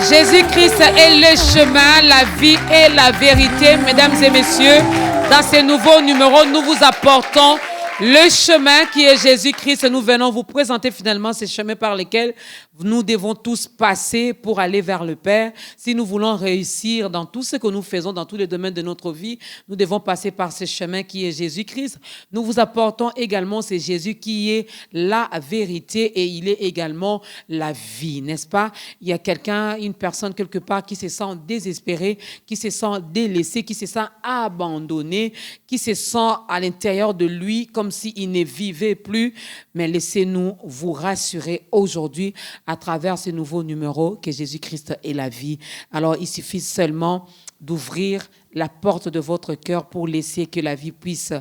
Jésus-Christ est le chemin, la vie et la vérité. Mesdames et messieurs, dans ces nouveaux numéros, nous vous apportons le chemin qui est Jésus-Christ. Nous venons vous présenter finalement ces chemins par lesquels nous devons tous passer pour aller vers le Père. Si nous voulons réussir dans tout ce que nous faisons, dans tous les domaines de notre vie, nous devons passer par ce chemin qui est Jésus-Christ. Nous vous apportons également, c'est Jésus qui est la vérité et il est également la vie, n'est-ce pas? Il y a quelqu'un, une personne quelque part qui se sent désespérée, qui se sent délaissée, qui se sent abandonnée, qui se sent à l'intérieur de lui comme s'il ne vivait plus. Mais laissez-nous vous rassurer aujourd'hui à travers ce nouveau numéro que Jésus-Christ est la vie. Alors, il suffit seulement d'ouvrir la porte de votre cœur pour laisser que la vie puisse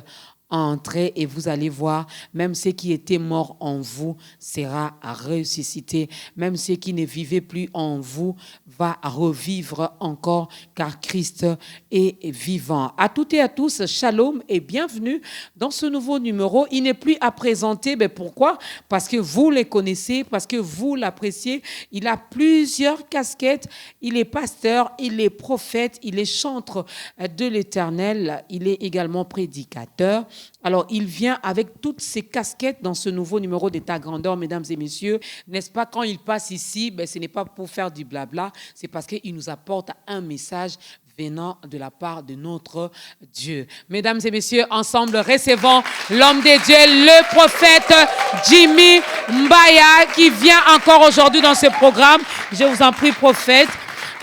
entrer et vous allez voir, même ce qui était mort en vous sera ressuscité. Même ce qui ne vivait plus en vous va revivre encore car Christ est vivant. À toutes et à tous, shalom et bienvenue dans ce nouveau numéro. Il n'est plus à présenter. Mais pourquoi? Parce que vous les connaissez, parce que vous l'appréciez. Il a plusieurs casquettes. Il est pasteur, il est prophète, il est chantre de l'Éternel. Il est également prédicateur. Alors, il vient avec toutes ces casquettes dans ce nouveau numéro d'État Grandeur, mesdames et messieurs. N'est-ce pas, quand il passe ici, ce n'est pas pour faire du blabla, c'est parce qu'il nous apporte un message venant de la part de notre Dieu. Mesdames et messieurs, ensemble, recevons l'homme de Dieu, le prophète Jimmy Mbaya, qui vient encore aujourd'hui dans ce programme. Je vous en prie, prophète.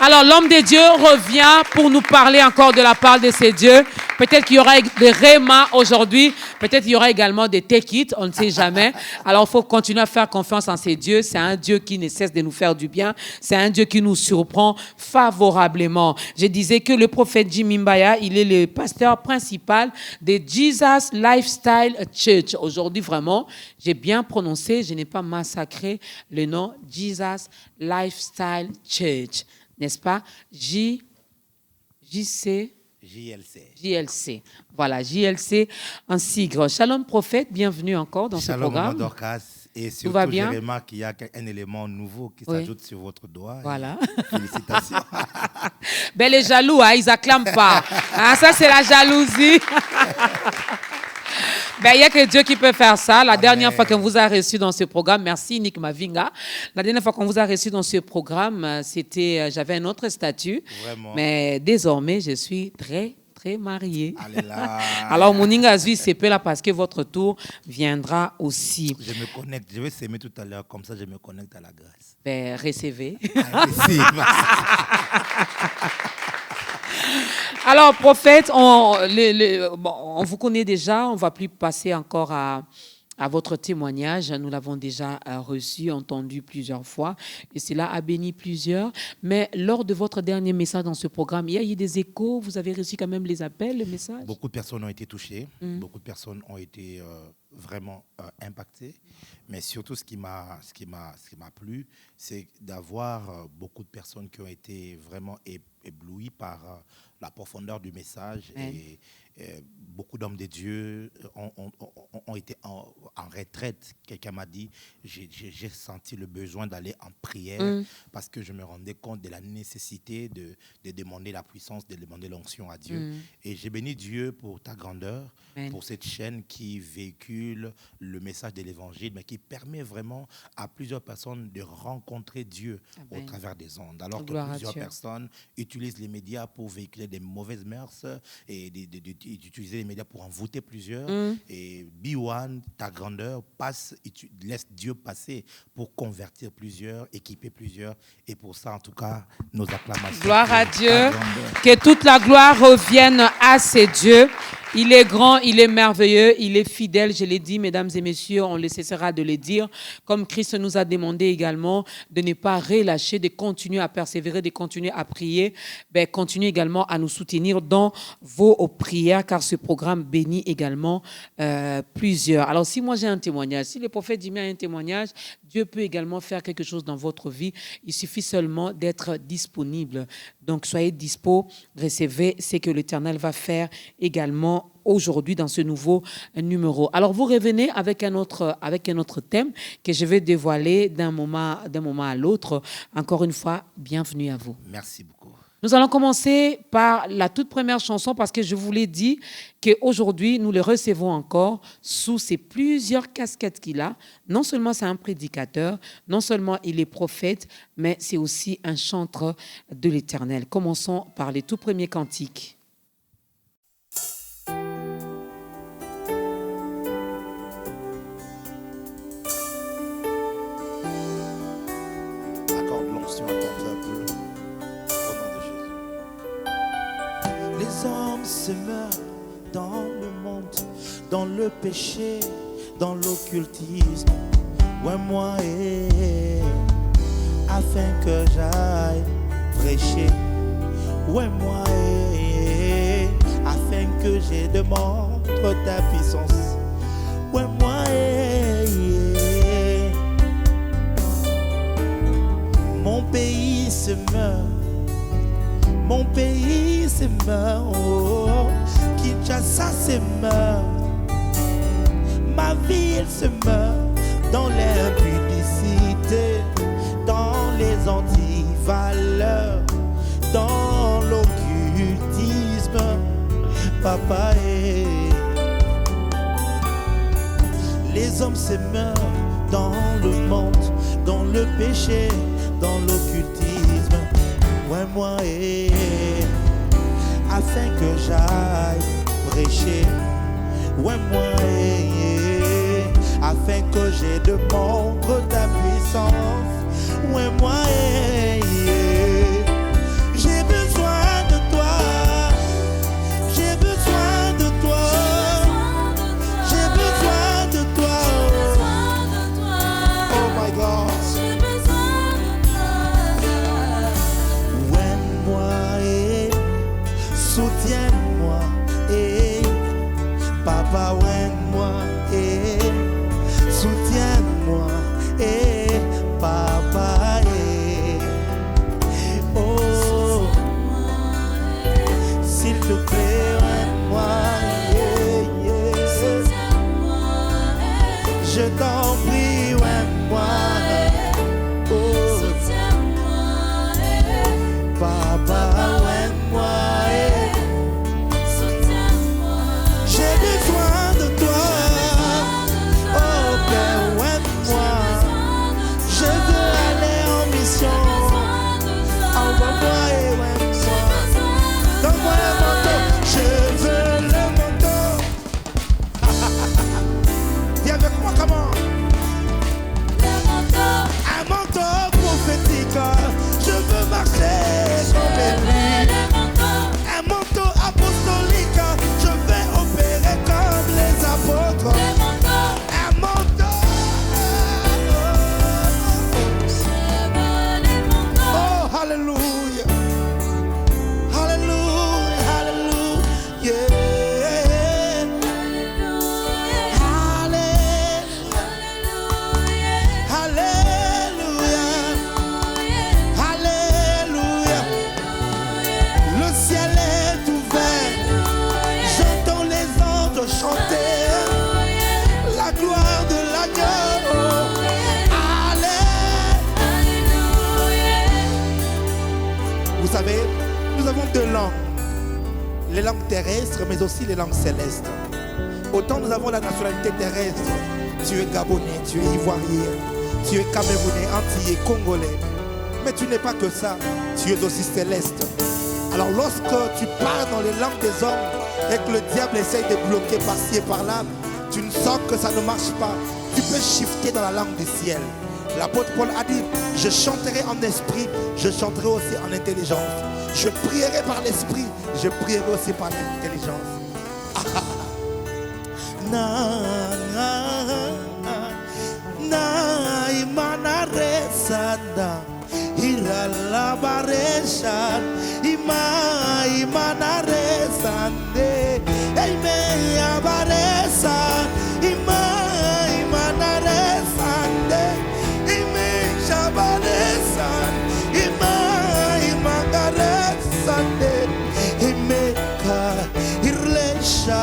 Alors, l'homme de Dieu revient pour nous parler encore de la part de ces dieux. Peut-être qu'il y aura des Réma aujourd'hui. Peut-être qu'il y aura également des Take It. On ne sait jamais. Alors, il faut continuer à faire confiance en ces dieux. C'est un Dieu qui ne cesse de nous faire du bien. C'est un Dieu qui nous surprend favorablement. Je disais que le prophète Jimmy Mbaya, il est le pasteur principal de Jesus Lifestyle Church. Aujourd'hui, vraiment, j'ai bien prononcé. Je n'ai pas massacré le nom Jesus Lifestyle Church. N'est-ce pas? JLC. Voilà, JLC en sigle. Shalom prophète, bienvenue encore dans ce programme. Shalom Dorcas. Et surtout, je remarque qu'il y a un élément nouveau qui s'ajoute sur votre doigt. Voilà. Félicitations. Les jaloux, ils n'acclament pas. Ça, c'est la jalousie. Il n'y a que Dieu qui peut faire ça. La dernière fois qu'on vous a reçu dans ce programme, merci Nick Mavinga. La dernière fois qu'on vous a reçu dans ce programme, j'avais un autre statut. Vraiment. Mais désormais, je suis très mariée. Alors, mon Ingazui, c'est peu là parce que votre tour viendra aussi. Je me connecte. Je vais s'aimer tout à l'heure. Comme ça, je me connecte à la grâce. Recevez. Alors, prophète, on vous connaît déjà, on ne va plus passer encore à votre témoignage. Nous l'avons déjà reçu, entendu plusieurs fois, et cela a béni plusieurs. Mais lors de votre dernier message dans ce programme, il y a eu des échos, vous avez reçu quand même les appels, les messages? Beaucoup de personnes ont été touchées, beaucoup de personnes ont été vraiment impactées. Mais surtout, ce qui m'a plu, c'est d'avoir beaucoup de personnes qui ont été vraiment éblouies par la profondeur du message. Et beaucoup d'hommes de Dieu ont été en retraite. Quelqu'un m'a dit, j'ai senti le besoin d'aller en prière parce que je me rendais compte de la nécessité de demander la puissance, de demander l'onction à Dieu. Et j'ai béni Dieu pour ta grandeur, pour cette chaîne qui véhicule le message de l'évangile, mais qui permet vraiment à plusieurs personnes de rencontrer Dieu au travers des ondes. Alors que plusieurs personnes utilisent les médias pour véhiculer des mauvaises mœurs et d'utiliser les médias pour envoûter plusieurs. Et B1, ta grandeur, laisse Dieu passer pour convertir plusieurs, équiper plusieurs. Et pour ça, en tout cas, nos acclamations. Gloire à Dieu. Que toute la gloire revienne à ces dieux. Il est grand, il est merveilleux, il est fidèle, je l'ai dit, mesdames et messieurs, on ne cessera de le dire. Comme Christ nous a demandé également de ne pas relâcher, de continuer à persévérer, de continuer à prier, continuez également à nous soutenir dans vos prières, car ce programme bénit également plusieurs. Alors, si moi j'ai un témoignage, si le prophète Jimmy a un témoignage, Dieu peut également faire quelque chose dans votre vie. Il suffit seulement d'être disponible. Donc, soyez dispo, recevez ce que l'Éternel va faire également vraiment aujourd'hui dans ce nouveau numéro. Alors, vous revenez avec un autre thème que je vais dévoiler d'un moment à l'autre. Encore une fois, bienvenue à vous. Merci beaucoup. Nous allons commencer par la toute première chanson parce que je vous l'ai dit qu'aujourd'hui, nous le recevons encore sous ces plusieurs casquettes qu'il a. Non seulement c'est un prédicateur, non seulement il est prophète, mais c'est aussi un chanteur de l'Éternel. Commençons par les tout premiers cantiques. Accorde l'onction à ton peuple. Les hommes se meurent dans le monde, dans le péché, dans l'occultisme. Ouais, moi, afin que j'aille prêcher. Ouais, moi, afin que je démontre ta puissance. Ouais, moi, mon pays se meurt. Mon pays se meurt, oh, Kinshasa se meurt, ma ville se meurt dans l'impudicité, dans les antivaleurs, dans l'occultisme, papa. Les hommes se meurent dans le monde, dans le péché, dans l'occultisme. Ouais, moi, afin que j'aille prêcher. Ouais, moi, afin que je démontre ta puissance. Ouais, moi, j'ai besoin de toi. J'ai besoin de toi. J'ai besoin de toi. Oh my God. Soutiens-moi, papa, aide-moi, soutiens-moi, papa, oh, s'il te plaît, aide-moi, je t'en prie, aide-moi, oh, papa, aide-moi. Vous savez, nous avons deux langues, les langues terrestres, mais aussi les langues célestes. Autant nous avons la nationalité terrestre, tu es Gabonais, tu es Ivoirien, tu es Camerounais, Antillais, Congolais. Mais tu n'es pas que ça, tu es aussi céleste. Alors lorsque tu parles dans les langues des hommes et que le diable essaye de bloquer par-ci et par-là, tu ne sens que ça ne marche pas. Tu peux shifter dans la langue du ciel. L'apôtre Paul a dit, je chanterai en esprit, je chanterai aussi en intelligence. Je prierai par l'esprit, je prierai aussi par l'intelligence. Na imanare sada irala baresha imanare sande ime abaresa imanare sande ime shabaresa imagare sande ime ka irlesha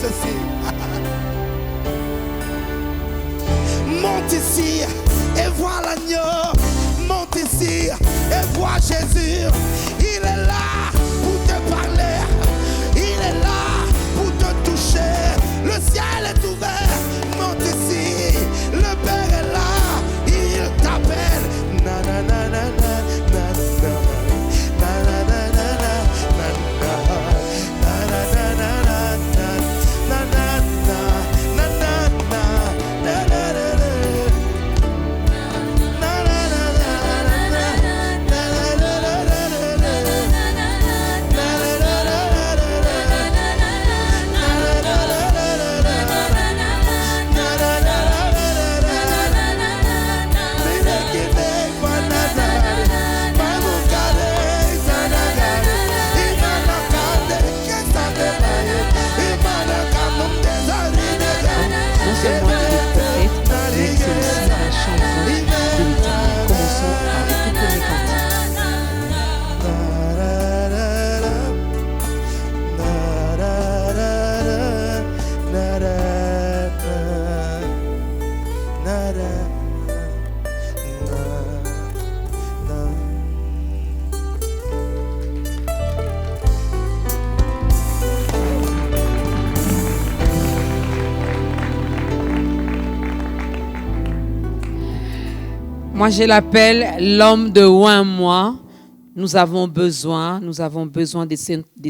ici. Monte ici et vois l'agneau. Monte ici et vois Jésus. Il est là pour te parler. Il est là pour te toucher. Le ciel est ouvert. Monte ici. Le Père est là. Il t'appelle. Na na na na na na na. Na na na na na na na. Na na na na na na na na na na na na. Moi, je l'appelle l'homme de 1 mois. Nous avons besoin de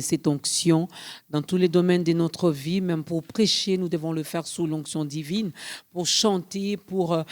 cette onction dans tous les domaines de notre vie. Même pour prêcher, nous devons le faire sous l'onction divine. Pour chanter, pour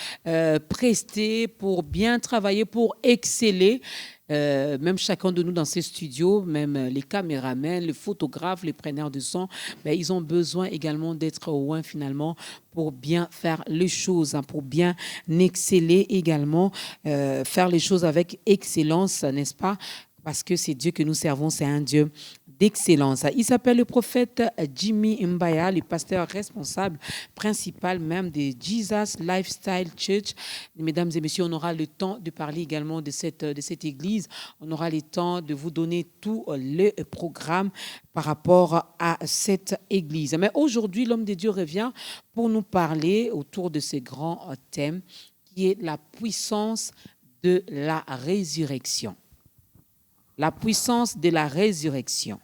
prester, pour bien travailler, pour exceller. Même chacun de nous dans ces studios, même les caméramans, les photographes, les preneurs de son, ils ont besoin également d'être oints finalement pour bien faire les choses, pour bien exceller également, faire les choses avec excellence, n'est-ce pas? Parce que c'est Dieu que nous servons, c'est un Dieu d'excellence. Il s'appelle le prophète Jimmy Mbaya, le pasteur responsable principal même de Jesus Lifestyle Church. Mesdames et messieurs, on aura le temps de parler également de cette église. On aura le temps de vous donner tout le programme par rapport à cette église. Mais aujourd'hui, l'homme de Dieu revient pour nous parler autour de ce grand thème qui est la puissance de la résurrection. La puissance de la résurrection.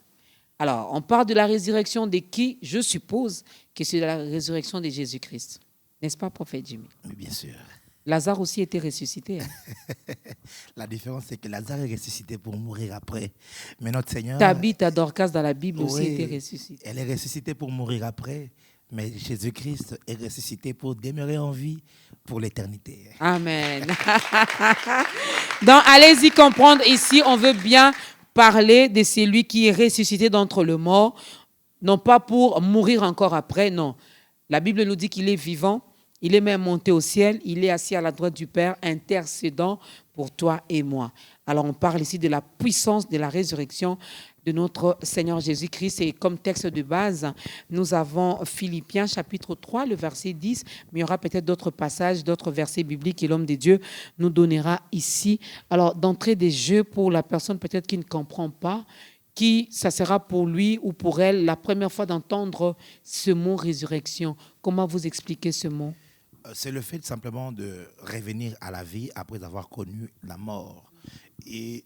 Alors, on parle de la résurrection de qui? Je suppose que c'est la résurrection de Jésus-Christ. N'est-ce pas, prophète Jimmy? Mais bien sûr. Lazare aussi était ressuscité. La différence, c'est que Lazare est ressuscité pour mourir après. Mais notre Seigneur... Tabitha Dorcas dans la Bible aussi était ressuscitée. Elle est ressuscitée pour mourir après. Mais Jésus-Christ est ressuscité pour demeurer en vie pour l'éternité. Amen. Donc, allez-y comprendre ici, on veut bien parler de celui qui est ressuscité d'entre les morts, non pas pour mourir encore après, non. La Bible nous dit qu'il est vivant, il est même monté au ciel, il est assis à la droite du Père, intercédant pour toi et moi. Alors, on parle ici de la puissance de la résurrection de notre Seigneur Jésus-Christ. Et comme texte de base, nous avons Philippiens chapitre 3, le verset 10, mais il y aura peut-être d'autres passages, d'autres versets bibliques que l'homme de Dieu nous donnera ici. Alors, d'entrée des jeux, pour la personne peut-être qui ne comprend pas, ça sera pour lui ou pour elle la première fois d'entendre ce mot résurrection. Comment vous expliquez ce mot? C'est le fait simplement de revenir à la vie après avoir connu la mort. Et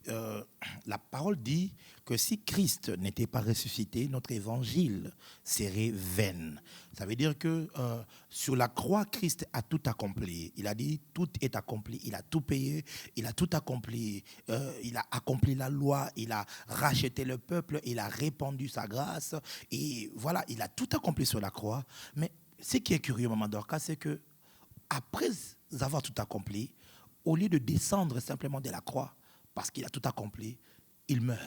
la parole dit que si Christ n'était pas ressuscité, notre évangile serait vain. Ça veut dire que sur la croix, Christ a tout accompli. Il a dit tout est accompli. Il a tout payé. Il a tout accompli. Il a accompli la loi. Il a racheté le peuple. Il a répandu sa grâce. Et voilà, il a tout accompli sur la croix. Mais ce qui est curieux, Maman Dorcas, c'est que après avoir tout accompli, au lieu de descendre simplement de la croix, parce qu'il a tout accompli, il meurt.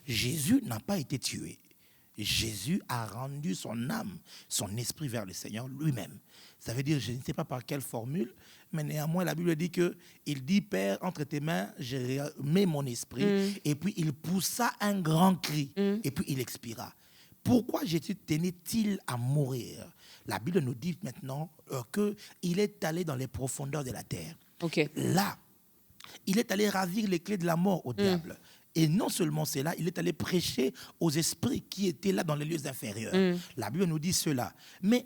Jésus n'a pas été tué. Jésus a rendu son âme, son esprit vers le Seigneur lui-même. Ça veut dire, je ne sais pas par quelle formule, mais néanmoins, la Bible dit qu'il dit, Père, entre tes mains, je mets mon esprit. Et puis, il poussa un grand cri. Et puis, il expira. Pourquoi Jésus tenait-il à mourir? La Bible nous dit maintenant qu'il est allé dans les profondeurs de la terre. Okay. Là, il est allé ravir les clés de la mort au diable. Et non seulement cela, il est allé prêcher aux esprits qui étaient là dans les lieux inférieurs. La Bible nous dit cela. Mais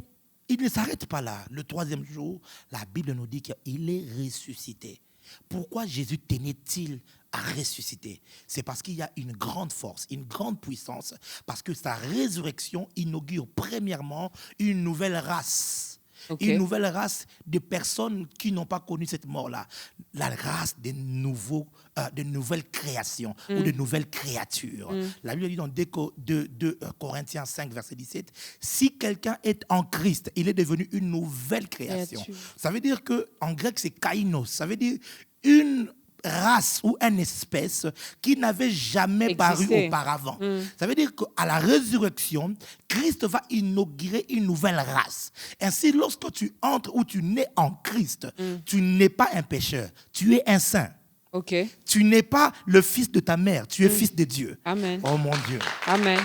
il ne s'arrête pas là. Le troisième jour, la Bible nous dit qu'il est ressuscité. Pourquoi Jésus tenait-il à ressusciter? C'est parce qu'il y a une grande force, une grande puissance, parce que sa résurrection inaugure premièrement une nouvelle race. Okay. Une nouvelle race de personnes qui n'ont pas connu cette mort-là. La race de nouvelles créations ou de nouvelles créatures. La Bible dit dans 2 Corinthiens 5, verset 17, si quelqu'un est en Christ, il est devenu une nouvelle création. Ça veut dire qu'en grec, c'est kainos. Ça veut dire une race ou une espèce qui n'avait jamais paru auparavant. Ça veut dire qu'à la résurrection, Christ va inaugurer une nouvelle race. Ainsi, lorsque tu entres ou tu nais en Christ, tu n'es pas un pécheur, tu es un saint. Okay. Tu n'es pas le fils de ta mère, tu es fils de Dieu. Amen. Oh mon Dieu. Amen.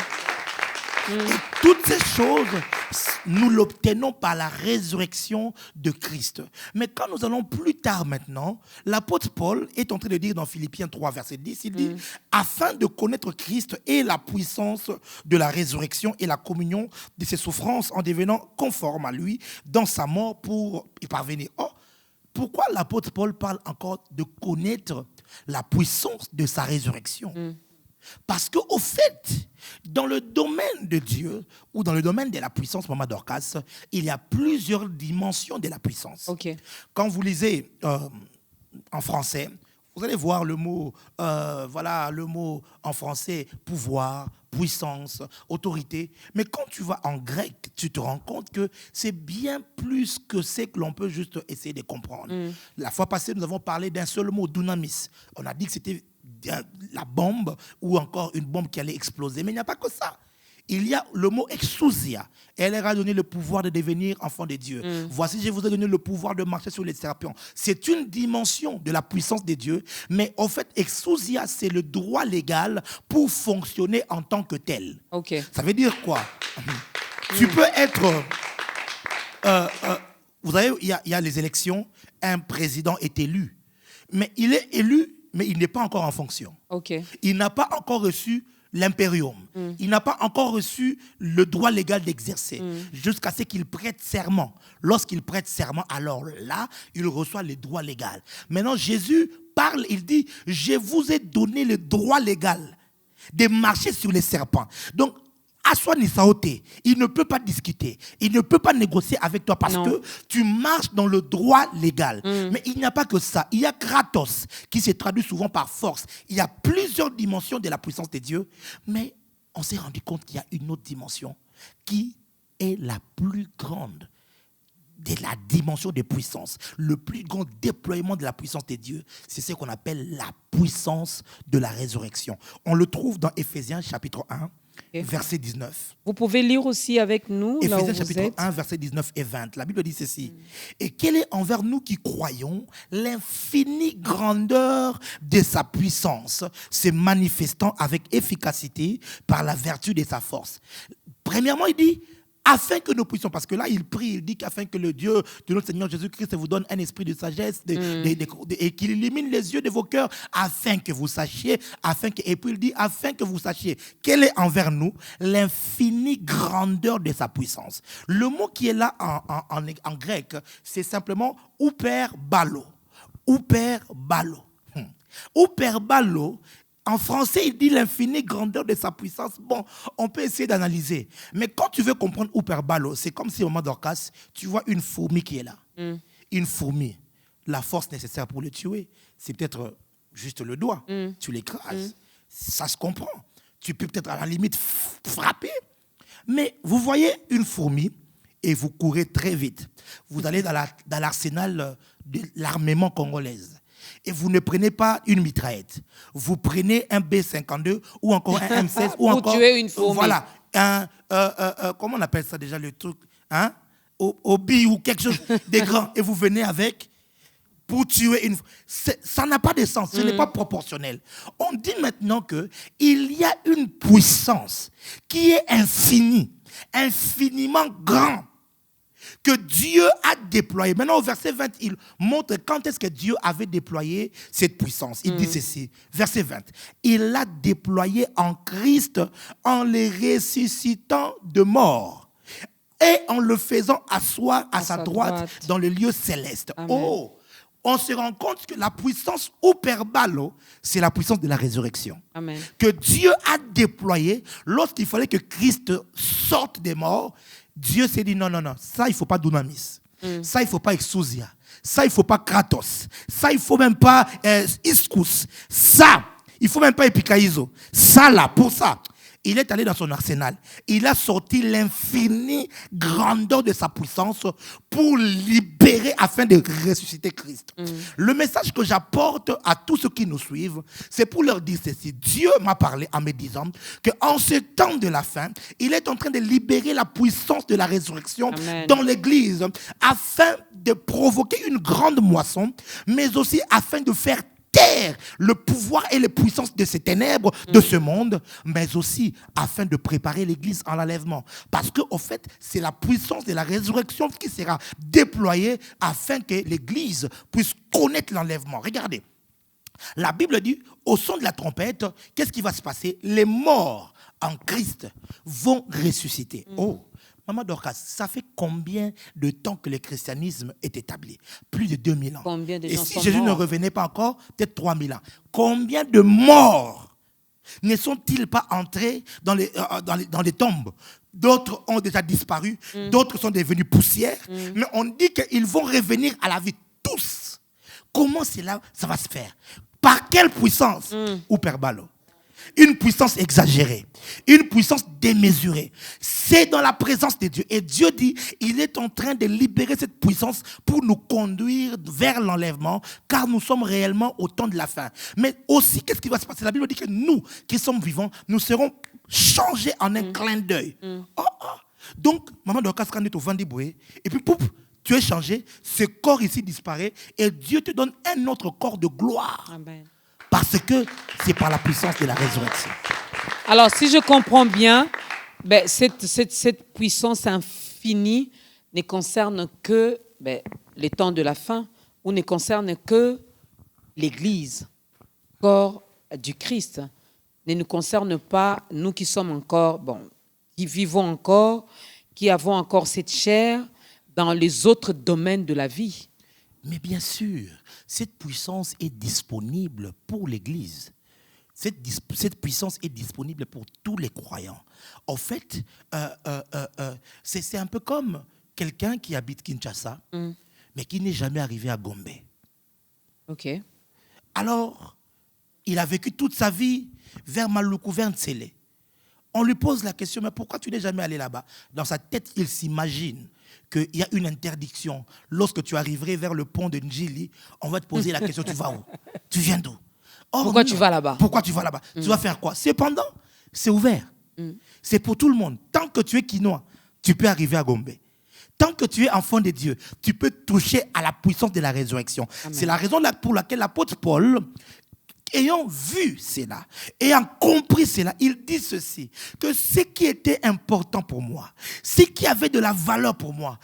Et toutes ces choses, nous l'obtenons par la résurrection de Christ. Mais quand nous allons plus tard maintenant, l'apôtre Paul est en train de dire dans Philippiens 3, verset 10, il dit « Afin de connaître Christ et la puissance de la résurrection et la communion de ses souffrances en devenant conforme à lui dans sa mort pour y parvenir. » Oh, pourquoi l'apôtre Paul parle encore de connaître la puissance de sa résurrection? Parce qu'au fait, dans le domaine de Dieu ou dans le domaine de la puissance, Maman Dorcas, il y a plusieurs dimensions de la puissance. Okay. Quand vous lisez en français, vous allez voir le mot, le mot en français, pouvoir, puissance, autorité. Mais quand tu vas en grec, tu te rends compte que c'est bien plus que ce que l'on peut juste essayer de comprendre. La fois passée, nous avons parlé d'un seul mot, dunamis. On a dit que c'était la bombe ou encore une bombe qui allait exploser. Mais il n'y a pas que ça. Il y a le mot exousia. Elle leur a donné le pouvoir de devenir enfant de Dieu. Voici, je vous ai donné le pouvoir de marcher sur les serpents. C'est une dimension de la puissance de Dieu. Mais en fait, exousia, c'est le droit légal pour fonctionner en tant que tel. Okay. Ça veut dire quoi? Tu peux être... vous savez, il y a les élections. Un président est élu. Mais il est élu, mais il n'est pas encore en fonction. Okay. Il n'a pas encore reçu l'impérium. Il n'a pas encore reçu le droit légal d'exercer jusqu'à ce qu'il prête serment. Lorsqu'il prête serment, alors là, il reçoit le droit légal. Maintenant, Jésus parle, il dit, je vous ai donné le droit légal de marcher sur les serpents. Donc, Aswa Nisaoté, il ne peut pas discuter, il ne peut pas négocier avec toi parce que tu marches dans le droit légal. Mais il n'y a pas que ça. Il y a kratos qui se traduit souvent par force. Il y a plusieurs dimensions de la puissance de Dieu. Mais on s'est rendu compte qu'il y a une autre dimension qui est la plus grande de la dimension de puissance. Le plus grand déploiement de la puissance de Dieu, c'est ce qu'on appelle la puissance de la résurrection. On le trouve dans Éphésiens chapitre 1. Verset 19. Vous pouvez lire aussi avec nous. Éphésiens chapitre 1, verset 19 et 20. La Bible dit ceci. Et quelle est envers nous qui croyons l'infinie grandeur de sa puissance, se manifestant avec efficacité par la vertu de sa force. Premièrement, il dit, afin que nous puissions, parce que là, il prie, il dit qu'afin que le Dieu de notre Seigneur Jésus-Christ vous donne un esprit de sagesse et qu'il illumine les yeux de vos cœurs, afin que vous sachiez, et puis il dit, afin que vous sachiez, quelle est envers nous l'infinie grandeur de sa puissance. Le mot qui est là en grec, c'est simplement ouperbalo. Ouperbalo. Ouperbalo. En français, il dit l'infinie grandeur de sa puissance. Bon, on peut essayer d'analyser. Mais quand tu veux comprendre Ouperbalo, c'est comme si au moment d'Orcas, tu vois une fourmi qui est là. Une fourmi. La force nécessaire pour le tuer, c'est peut-être juste le doigt. Tu l'écrases. Ça se comprend. Tu peux peut-être à la limite frapper. Mais vous voyez une fourmi et vous courez très vite. Vous allez dans l'arsenal de l'armement congolaise. Et vous ne prenez pas une mitraillette. Vous prenez un B-52 ou encore un M16 ou encore... tuer une fourmi. Voilà. Comment on appelle ça déjà le truc, hein? Obi ou quelque chose de grand. Et vous venez avec pour tuer une... Ça n'a pas de sens. Ce n'est pas proportionnel. On dit maintenant qu'il y a une puissance qui est infinie, infiniment grande, que Dieu a déployé. Maintenant, au verset 20, il montre quand est-ce que Dieu avait déployé cette puissance. Il dit ceci, verset 20. Il l'a déployé en Christ en les ressuscitant de mort et en le faisant asseoir à sa droite dans le lieu céleste. Amen. Oh, on se rend compte que la puissance Uperbalo, c'est la puissance de la résurrection. Amen. Que Dieu a déployé lorsqu'il fallait que Christ sorte des morts. Dieu s'est dit non, ça il ne faut pas Dunamis, ça il ne faut pas Exousia, ça il ne faut pas Kratos, ça il ne faut même pas Iskous, ça il ne faut même pas Epikaïzo, ça là, pour ça. Il est allé dans son arsenal. Il a sorti l'infinie grandeur de sa puissance pour libérer afin de ressusciter Christ. Le message que j'apporte à tous ceux qui nous suivent, c'est pour leur dire ceci. Dieu m'a parlé en me disant qu'en ce temps de la fin, il est en train de libérer la puissance de la résurrection Amen. dans l'Église afin de provoquer une grande moisson, mais aussi afin de faire taire le pouvoir et les puissances de ces ténèbres de ce monde, mais aussi afin de préparer l'Église en l'enlèvement. Parce qu'au fait, c'est la puissance de la résurrection qui sera déployée afin que l'Église puisse connaître l'enlèvement. Regardez, la Bible dit, au son de la trompette, qu'est-ce qui va se passer? Les morts en Christ vont ressusciter. Oh, Maman Dorcas, ça fait combien de temps que le christianisme est établi? Plus de 2000 ans. Combien de Et gens si sont Jésus morts? ne revenait pas encore, peut-être 3000 ans. Combien de morts ne sont-ils pas entrés dans les tombes? D'autres ont déjà disparu, d'autres sont devenus poussière, mais on dit qu'ils vont revenir à la vie, tous. Comment cela ça va se faire? Par quelle puissance? Uperbalo. Une puissance exagérée, une puissance démesurée. C'est dans la présence de Dieu. Et Dieu dit, il est en train de libérer cette puissance pour nous conduire vers l'enlèvement, car nous sommes réellement au temps de la fin. Mais aussi, qu'est-ce qui va se passer? La Bible dit que nous, qui sommes vivants, nous serons changés en un clin d'œil. Donc, Maman Dorcas, quand tu es au Vendiboué, et puis, pouf, tu es changé, ce corps ici disparaît, et Dieu te donne un autre corps de gloire. Amen. Parce que c'est par la puissance de la résurrection. Alors, si je comprends bien, cette puissance infinie ne concerne que les temps de la fin, ou ne concerne que l'Église, corps du Christ. Ne nous concerne pas, nous qui sommes encore, qui vivons encore, qui avons encore cette chair dans les autres domaines de la vie. Mais bien sûr, cette puissance est disponible pour l'Église. Cette puissance est disponible pour tous les croyants. En fait, c'est un peu comme quelqu'un qui habite Kinshasa, mais qui n'est jamais arrivé à Gombe. OK. Alors, il a vécu toute sa vie vers Maluku, vers Ntsele. On lui pose la question, mais pourquoi tu n'es jamais allé là-bas? Dans sa tête, il s'imagine qu'il y a une interdiction. Lorsque tu arriverais vers le pont de Njili, on va te poser la question, tu vas où? Tu viens d'où? Pourquoi tu vas là-bas? Pourquoi tu vas là-bas? Tu vas faire quoi? Cependant, c'est ouvert. C'est pour tout le monde. Tant que tu es quinois, tu peux arriver à Gombe. Tant que tu es enfant de Dieu, tu peux toucher à la puissance de la résurrection. Amen. C'est la raison pour laquelle l'apôtre Paul, ayant vu cela, ayant compris cela, il dit ceci, que ce qui était important pour moi, ce qui avait de la valeur pour moi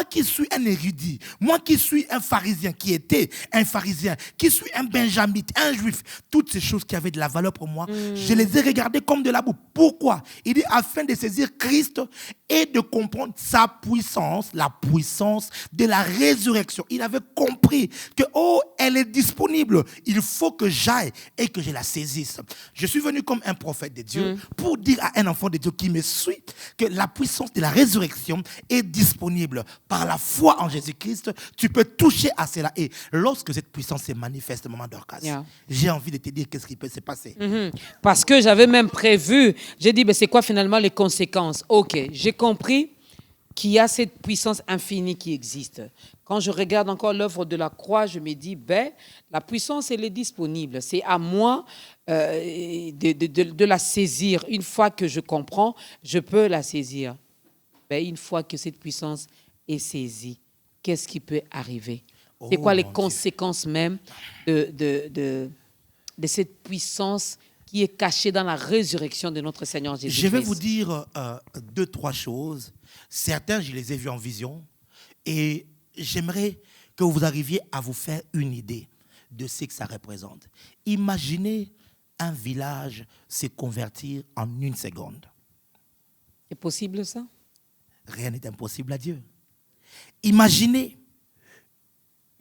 qui suis un érudit, moi qui suis un pharisien, qui était un pharisien, qui suis un benjamite, un juif, toutes ces choses qui avaient de la valeur pour moi, je les ai regardées comme de la boue. Pourquoi? Il dit afin de saisir Christ et de comprendre sa puissance, la puissance de la résurrection. Il avait compris que, elle est disponible. Il faut que j'aille et que je la saisisse. Je suis venu comme un prophète de Dieu pour dire à un enfant de Dieu qui me suit que la puissance de la résurrection est disponible. Par la foi en Jésus-Christ, tu peux toucher à cela. Et lorsque cette puissance se manifeste, Maman Dorcas, j'ai envie de te dire qu'est-ce qui peut se passer. Parce que j'avais même prévu, j'ai dit, c'est quoi finalement les conséquences? Ok, j'ai compris qu'il y a cette puissance infinie qui existe. Quand je regarde encore l'œuvre de la croix, je me dis, la puissance, elle est disponible. C'est à moi de la saisir. Une fois que je comprends, je peux la saisir. Une fois que cette puissance est saisie, qu'est-ce qui peut arriver? C'est quoi les conséquences même de cette puissance qui est cachée dans la résurrection de notre Seigneur Jésus-Christ? Je vais vous dire 2-3 choses. Certains, je les ai vus en vision. Et j'aimerais que vous arriviez à vous faire une idée de ce que ça représente. Imaginez un village se convertir en 1 seconde. C'est possible ça? Rien n'est impossible à Dieu. Imaginez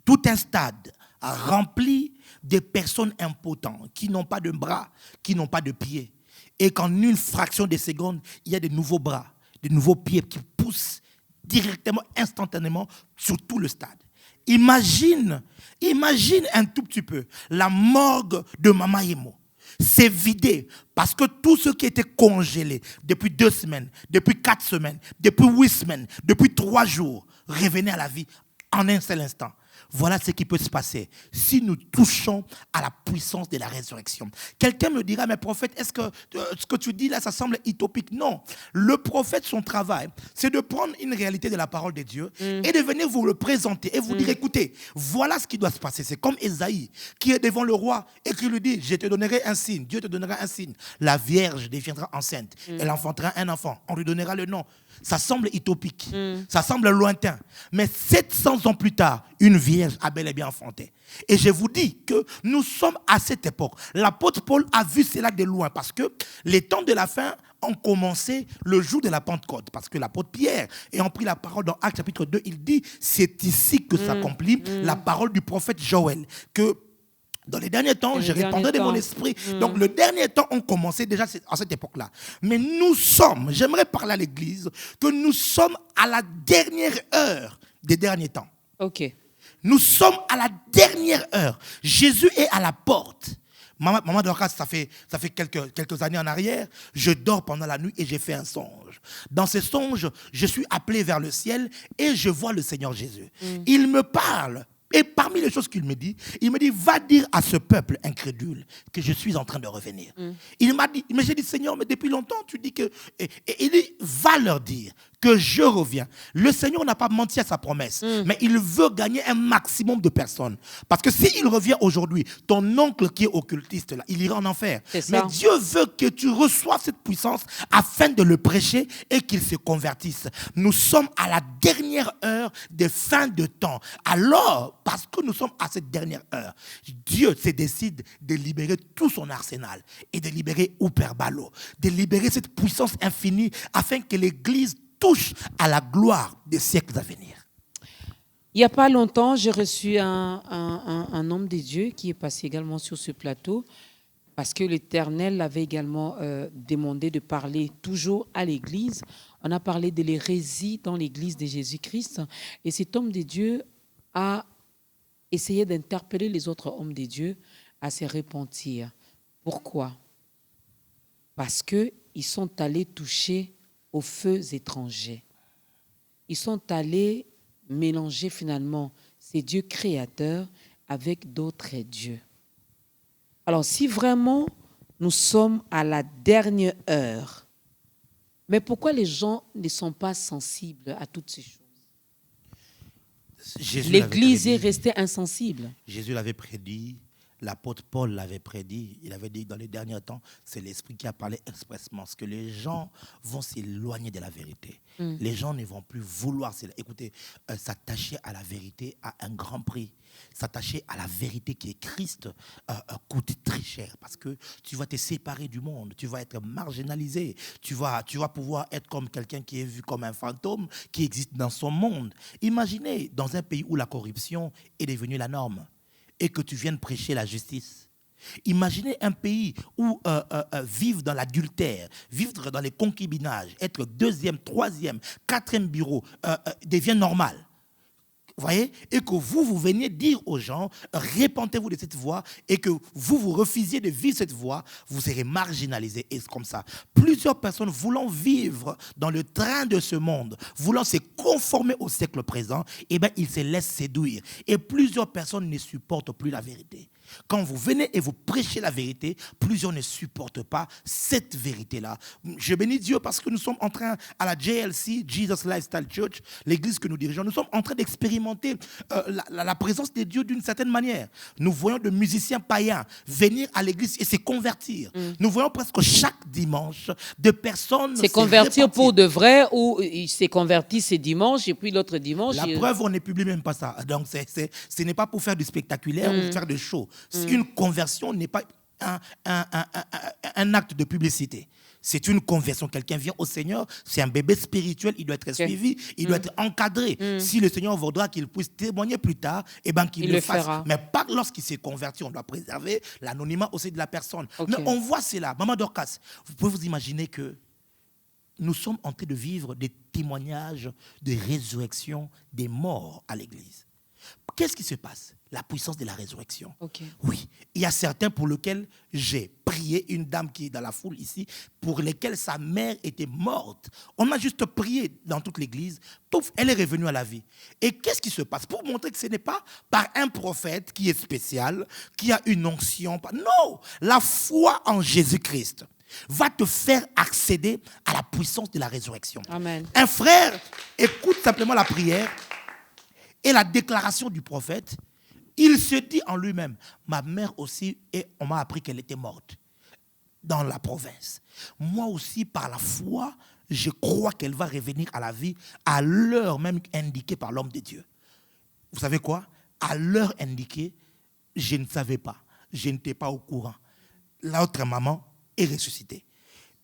tout un stade rempli de personnes impotentes qui n'ont pas de bras, qui n'ont pas de pieds. Et qu'en une fraction de seconde, il y a de nouveaux bras, de nouveaux pieds qui poussent directement, instantanément sur tout le stade. Imagine un tout petit peu la morgue de Mama Yemo. C'est vidé parce que tout ce qui était congelé depuis 2 semaines, depuis 4 semaines, depuis 8 semaines, depuis 3 jours, revenait à la vie en un seul instant. Voilà ce qui peut se passer si nous touchons à la puissance de la résurrection. Quelqu'un me dira, mais prophète, est-ce que ce que tu dis là, ça semble utopique? Non. Le prophète, son travail, c'est de prendre une réalité de la parole de Dieu et de venir vous le présenter et vous dire, écoutez, voilà ce qui doit se passer. C'est comme Ésaïe qui est devant le roi et qui lui dit, je te donnerai un signe, Dieu te donnera un signe. La Vierge deviendra enceinte, elle enfantera un enfant, on lui donnera le nom. Ça semble utopique, ça semble lointain. Mais 700 ans plus tard, une vierge a bel et bien enfanté. Et je vous dis que nous sommes à cette époque. L'apôtre Paul a vu cela de loin parce que les temps de la fin ont commencé le jour de la Pentecôte. Parce que l'apôtre Pierre, ayant pris la parole dans Actes chapitre 2, il dit, c'est ici que s'accomplit la parole du prophète Joël, que dans les derniers temps, je répandrai de mon esprit. Donc, le dernier temps ont commencé déjà à cette époque-là. Mais nous sommes, j'aimerais parler à l'Église, que nous sommes à la dernière heure des derniers temps. Ok. Nous sommes à la dernière heure. Jésus est à la porte. Maman Dorcas, ça fait quelques années en arrière, je dors pendant la nuit et j'ai fait un songe. Dans ce songe, je suis appelé vers le ciel et je vois le Seigneur Jésus. Il me parle. Et parmi les choses qu'il me dit, il me dit, va dire à ce peuple incrédule que je suis en train de revenir. Il m'a dit, mais j'ai dit, Seigneur, mais depuis longtemps, tu dis que... Et il dit, va leur dire que je reviens. Le Seigneur n'a pas menti à sa promesse, mais il veut gagner un maximum de personnes. Parce que s'il revient aujourd'hui, ton oncle qui est occultiste, là, il ira en enfer. Mais Dieu veut que tu reçoives cette puissance afin de le prêcher et qu'il se convertisse. Nous sommes à la dernière heure des fins de temps. Alors, parce que nous sommes à cette dernière heure, Dieu se décide de libérer tout son arsenal et de libérer Uperbalo, de libérer cette puissance infinie afin que l'Église touche à la gloire des siècles à venir. Il n'y a pas longtemps, j'ai reçu un homme de Dieu qui est passé également sur ce plateau parce que l'Éternel l'avait également demandé de parler toujours à l'Église. On a parlé de l'hérésie dans l'Église de Jésus-Christ et cet homme de Dieu a essayé d'interpeller les autres hommes de Dieu à se repentir. Pourquoi? Parce qu'ils sont allés toucher aux feux étrangers. Ils sont allés mélanger finalement ces dieux créateurs avec d'autres dieux. Alors si vraiment nous sommes à la dernière heure, mais pourquoi les gens ne sont pas sensibles à toutes ces choses? L'Église est restée insensible. Jésus l'avait prédit. L'apôtre Paul l'avait prédit, il avait dit dans les derniers temps, c'est l'Esprit qui a parlé expressement, parce que les gens vont s'éloigner de la vérité. Les gens ne vont plus vouloir s'attacher à la vérité à un grand prix. S'attacher à la vérité qui est Christ coûte très cher, parce que tu vas te séparer du monde, tu vas être marginalisé, tu vas pouvoir être comme quelqu'un qui est vu comme un fantôme qui existe dans son monde. Imaginez dans un pays où la corruption est devenue la norme, et que tu viennes prêcher la justice. Imaginez un pays où vivre dans l'adultère, vivre dans les concubinages, être 2e, 3e, 4e bureau devient normal. Vous voyez? Et que vous veniez dire aux gens, répentez-vous de cette voie, et que vous refusiez de vivre cette voie, vous serez marginalisés. Et c'est comme ça. Plusieurs personnes voulant vivre dans le train de ce monde, voulant se conformer au siècle présent, eh bien, ils se laissent séduire. Et plusieurs personnes ne supportent plus la vérité. Quand vous venez et vous prêchez la vérité, plusieurs ne supportent pas cette vérité-là. Je bénis Dieu parce que nous sommes en train, à la JLC, Jesus Lifestyle Church, l'église que nous dirigeons, nous sommes en train d'expérimenter la présence de Dieu d'une certaine manière. Nous voyons de musiciens païens venir à l'église et se convertir. Nous voyons presque chaque dimanche de personnes se convertir pour de vrai, ou ils se convertissent ce dimanche et puis l'autre dimanche. La preuve, on ne publie même pas ça. Donc, ce n'est pas pour faire du spectaculaire ou faire des shows. Une conversion n'est pas un acte de publicité. C'est une conversion. Quelqu'un vient au Seigneur, c'est un bébé spirituel, il doit être suivi, il doit être encadré. Si le Seigneur voudra qu'il puisse témoigner plus tard, eh ben qu'il le fasse. Fera. Mais pas lorsqu'il s'est converti, on doit préserver l'anonymat aussi de la personne. Okay. Mais on voit cela. Maman Dorcas, vous pouvez vous imaginer que nous sommes en train de vivre des témoignages de résurrection des morts à l'église. Qu'est-ce qui se passe? La puissance de la résurrection. Okay. Oui, il y a certains pour lesquels j'ai prié, une dame qui est dans la foule ici, pour lesquels sa mère était morte. On a juste prié dans toute l'église, pouf, elle est revenue à la vie. Et qu'est-ce qui se passe? Pour montrer que ce n'est pas par un prophète qui est spécial, qui a une onction. Non, la foi en Jésus-Christ va te faire accéder à la puissance de la résurrection. Amen. Un frère écoute simplement la prière et la déclaration du prophète. Il se dit en lui-même, ma mère aussi, et on m'a appris qu'elle était morte dans la province. Moi aussi, par la foi, je crois qu'elle va revenir à la vie à l'heure même indiquée par l'homme de Dieu. Vous savez quoi? À l'heure indiquée, je ne savais pas. Je n'étais pas au courant. L'autre maman est ressuscitée.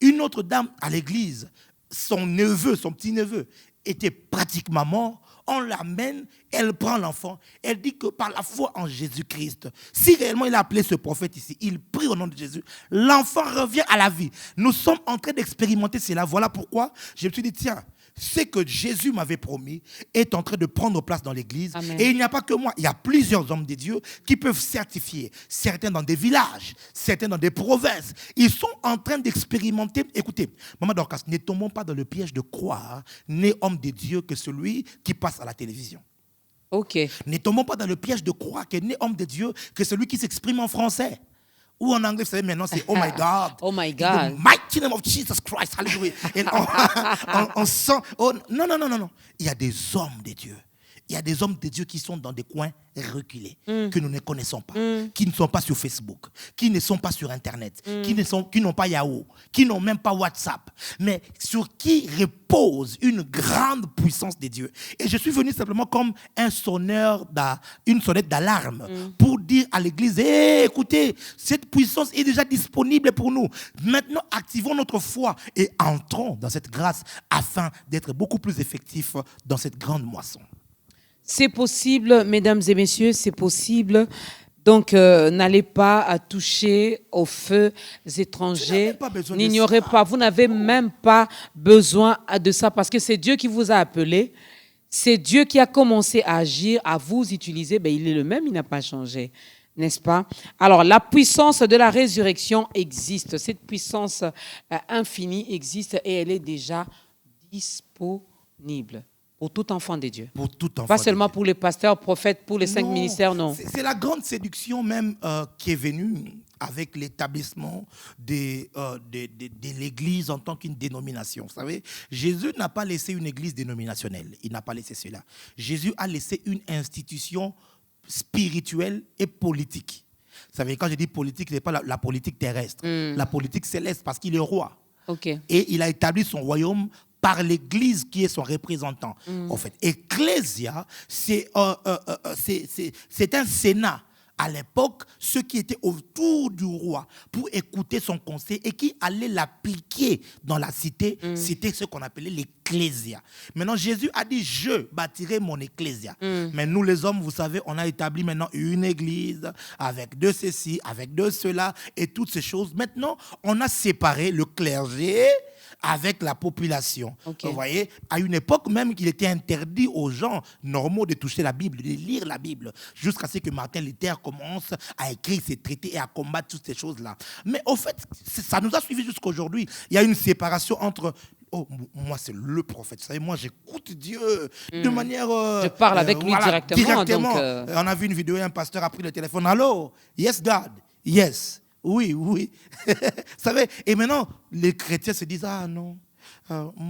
Une autre dame à l'église, son neveu, son petit-neveu, était pratiquement mort. On l'amène, elle prend l'enfant. Elle dit que par la foi en Jésus-Christ, si réellement il a appelé ce prophète ici, il prie au nom de Jésus, l'enfant revient à la vie. Nous sommes en train d'expérimenter cela. Voilà pourquoi je me suis dit, tiens, ce que Jésus m'avait promis est en train de prendre place dans l'église. Amen. Et il n'y a pas que moi, il y a plusieurs hommes de Dieu qui peuvent certifier. Certains dans des villages, certains dans des provinces. Ils sont en train d'expérimenter. Écoutez, Maman Dorcas, ne tombons pas dans le piège de croire, né homme de Dieu, que celui qui passe à la télévision. Ok. Ne tombons pas dans le piège de croire que né homme de Dieu, que celui qui s'exprime en français. Ou en anglais, vous savez, maintenant, c'est oh my God. Oh my In God. the mighty name of Jesus Christ. Hallelujah. Et on sent. Oh, non. Il y a des hommes de Dieu. Il y a des hommes de Dieu qui sont dans des coins reculés, que nous ne connaissons pas, qui ne sont pas sur Facebook, qui ne sont pas sur Internet, qui n'ont pas Yahoo, qui n'ont même pas WhatsApp, mais sur qui repose une grande puissance de Dieu. Et je suis venu simplement comme un sonneur, une sonnette d'alarme pour dire à l'église, écoutez, cette puissance est déjà disponible pour nous. Maintenant, activons notre foi et entrons dans cette grâce afin d'être beaucoup plus effectifs dans cette grande moisson. C'est possible, mesdames et messieurs, c'est possible. Donc, n'allez pas toucher aux feux étrangers. N'ignorez pas, vous n'avez même pas besoin de ça parce que c'est Dieu qui vous a appelé. C'est Dieu qui a commencé à agir, à vous utiliser. Ben, il est le même, il n'a pas changé. N'est-ce pas? Alors, la puissance de la résurrection existe. Cette puissance infinie existe et elle est déjà disponible. Pour tout enfant de Dieu. Pour tout enfant. Pas seulement pour les pasteurs, prophètes, pour les 5 ministères, non. C'est la grande séduction même qui est venue avec l'établissement de l'Église en tant qu'une dénomination. Vous savez, Jésus n'a pas laissé une Église dénominationnelle. Il n'a pas laissé cela. Jésus a laissé une institution spirituelle et politique. Vous savez, quand je dis politique, ce n'est pas la politique terrestre. La politique céleste parce qu'il est roi. Okay. Et il a établi son royaume par l'Église qui est son représentant. En fait, Ecclésia, c'est un sénat. À l'époque, ceux qui étaient autour du roi pour écouter son conseil et qui allaient l'appliquer dans la cité, c'était ce qu'on appelait l'Ecclésia. Maintenant, Jésus a dit, je bâtirai mon Ecclésia. Mais nous, les hommes, vous savez, on a établi maintenant une église avec de ceci, avec de cela et toutes ces choses. Maintenant, on a séparé le clergé avec la population. Okay. Vous voyez, à une époque même qu'il était interdit aux gens normaux de toucher la Bible, de lire la Bible, jusqu'à ce que Martin Luther commence à écrire ses traités et à combattre toutes ces choses-là. Mais au fait, ça nous a suivi jusqu'à aujourd'hui. Il y a une séparation entre oh, moi, c'est le prophète. Vous savez, moi, j'écoute Dieu de manière... Je parle avec lui directement. Donc, On a vu une vidéo et un pasteur a pris le téléphone. Allô? Yes, God. Yes. Oui, oui. Vous savez, et maintenant, les chrétiens se disent, ah non,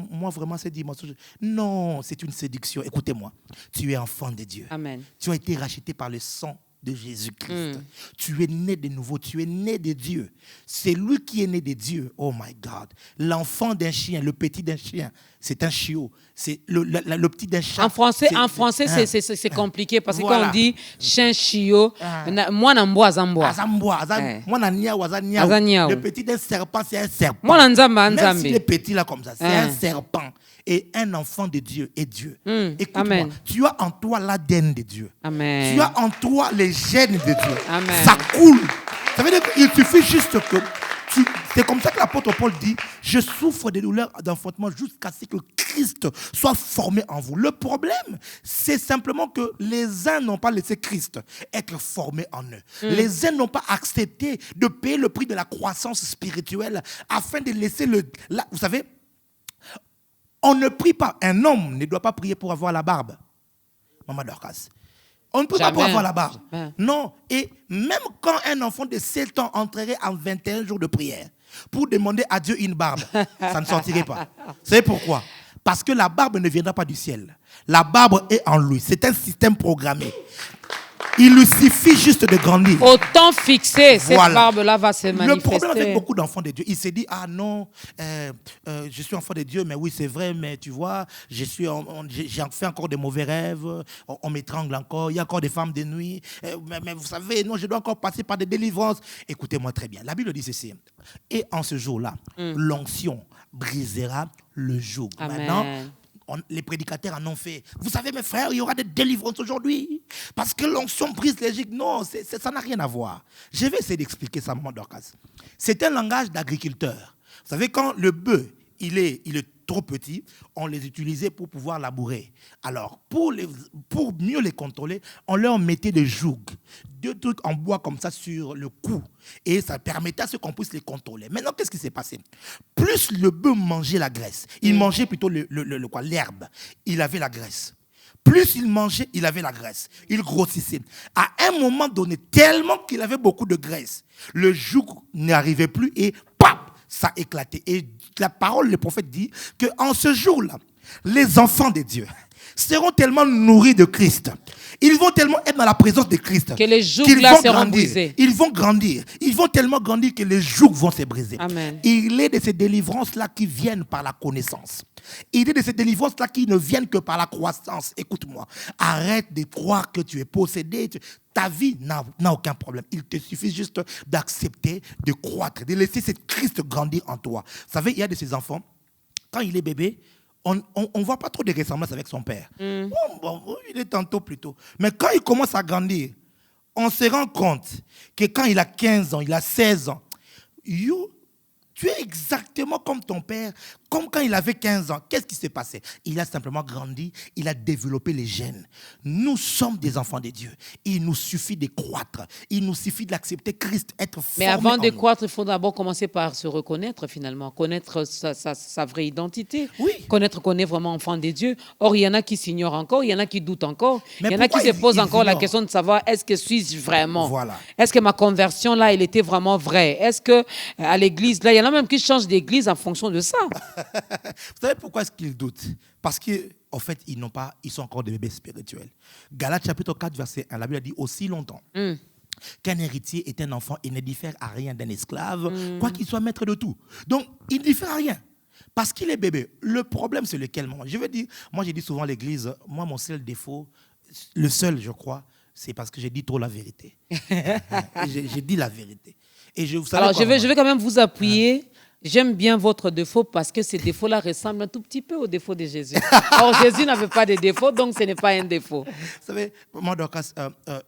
moi, vraiment, c'est dimanche. Non, c'est une séduction. Écoutez-moi, tu es enfant de Dieu. Amen. Tu as été racheté par le sang de Jésus-Christ. Tu es né de nouveau, tu es né de Dieu. C'est lui qui est né de Dieu. Oh my God. L'enfant d'un chien, le petit d'un chien, c'est un chiot. C'est le petit d'un chat. En français, c'est compliqué parce que quand on dit chien, chiot, moi, n'ambois, zambois. Moi, le petit d'un serpent, c'est un serpent. Moi, même s'il est petit là comme ça, c'est un serpent. Et un enfant de Dieu est Dieu. Écoute-moi, tu as en toi l'ADN de Dieu. Amen. Tu as en toi les gènes de Dieu. Amen. Ça coule. Ça veut dire qu'il suffit juste que... C'est comme ça que l'apôtre Paul dit, je souffre des douleurs d'enfantement jusqu'à ce que Christ soit formé en vous. Le problème, c'est simplement que les uns n'ont pas laissé Christ être formé en eux. Les uns n'ont pas accepté de payer le prix de la croissance spirituelle afin de laisser vous savez, on ne prie pas. Un homme ne doit pas prier pour avoir la barbe. Maman Dorcas. On ne peut pas pour avoir la barbe. Non. Et même quand un enfant de 7 ans entrerait en 21 jours de prière pour demander à Dieu une barbe, ça ne sortirait pas. Vous savez pourquoi? Parce que la barbe ne viendra pas du ciel. La barbe est en lui. C'est un système programmé. Il lui suffit juste de grandir. Au temps fixé, cette barbe-là va se manifester. Le problème avec beaucoup d'enfants de Dieu, il s'est dit, ah non, je suis enfant de Dieu, mais oui, c'est vrai, mais tu vois, j'ai fait encore des mauvais rêves, on m'étrangle encore, il y a encore des femmes de nuit, mais vous savez, non, je dois encore passer par des délivrances. Écoutez-moi très bien, la Bible dit ceci, et en ce jour-là, l'onction brisera le joug. Maintenant, les prédicateurs en ont fait. Vous savez, mes frères, il y aura des délivrances aujourd'hui. Parce que l'onction brise les gigues. Non, ça n'a rien à voir. Je vais essayer d'expliquer ça, maman Dorcas. C'est un langage d'agriculteur. Vous savez, quand le bœuf, il est trop petit, on les utilisait pour pouvoir labourer. Alors, pour mieux les contrôler, on leur mettait des jougs, 2 trucs en bois comme ça sur le cou. Et ça permettait à ce qu'on puisse les contrôler. Maintenant, qu'est-ce qui s'est passé? Plus le bœuf mangeait la graisse, il mangeait plutôt l'herbe, il avait la graisse. Plus il mangeait, il avait la graisse. Il grossissait. À un moment donné, tellement qu'il avait beaucoup de graisse, le joug n'arrivait plus et pap, ça éclatait. Et la parole, le prophète dit qu'en ce jour-là, les enfants de Dieu seront tellement nourris de Christ. Ils vont tellement être dans la présence de Christ que les jougs là seront brisés. Ils vont grandir. Ils vont tellement grandir que les jougs vont se briser. Amen. Il est de ces délivrances-là qui viennent par la connaissance. Il est de ces délivrances-là qui ne viennent que par la croissance. Écoute-moi, arrête de croire que tu es possédé. Ta vie n'a aucun problème. Il te suffit juste d'accepter, de croître, de laisser ce Christ grandir en toi. Vous savez, il y a de ces enfants, quand il est bébé, on ne voit pas trop de ressemblance avec son père. Bon, il est tantôt plutôt. Mais quand il commence à grandir, on se rend compte que quand il a 15 ans, il a 16 ans, tu es exactement comme ton père, comme quand il avait 15 ans. Qu'est-ce qui s'est passé? Il a simplement grandi, il a développé les gènes. Nous sommes des enfants de Dieu. Il nous suffit de croître. Il nous suffit d'accepter Christ, être formé. Mais avant de croître, il faut d'abord commencer par se reconnaître finalement, connaître sa vraie identité. Oui. Connaître qu'on est vraiment enfant de Dieu. Or, il y en a qui s'ignorent encore, il y en a qui doutent encore. Il y en a qui se posent encore la question de savoir est-ce que suis-je vraiment? Voilà. Est-ce que ma conversion là, elle était vraiment vraie? Est-ce que à l'église, là, il y en a même qui changent d'église en fonction de ça. Vous savez pourquoi est-ce qu'ils doutent? Parce qu'en fait, ils sont encore des bébés spirituels. Galates chapitre 4, verset 1, la Bible dit aussi longtemps qu'un héritier est un enfant et ne diffère à rien d'un esclave, quoi qu'il soit maître de tout. Donc, il ne diffère à rien. Parce qu'il est bébé. Le problème, c'est lequel? Je veux dire, moi, j'ai dit souvent à l'église, moi, mon seul défaut, le seul, je crois, c'est parce que j'ai dit trop la vérité. J'ai dit la vérité. Et alors, je vais quand même vous appuyer. J'aime bien votre défaut parce que ces défauts-là ressemblent un tout petit peu aux défauts de Jésus. Or, Jésus n'avait pas de défauts, donc ce n'est pas un défaut. Vous savez, moi, Dorcas,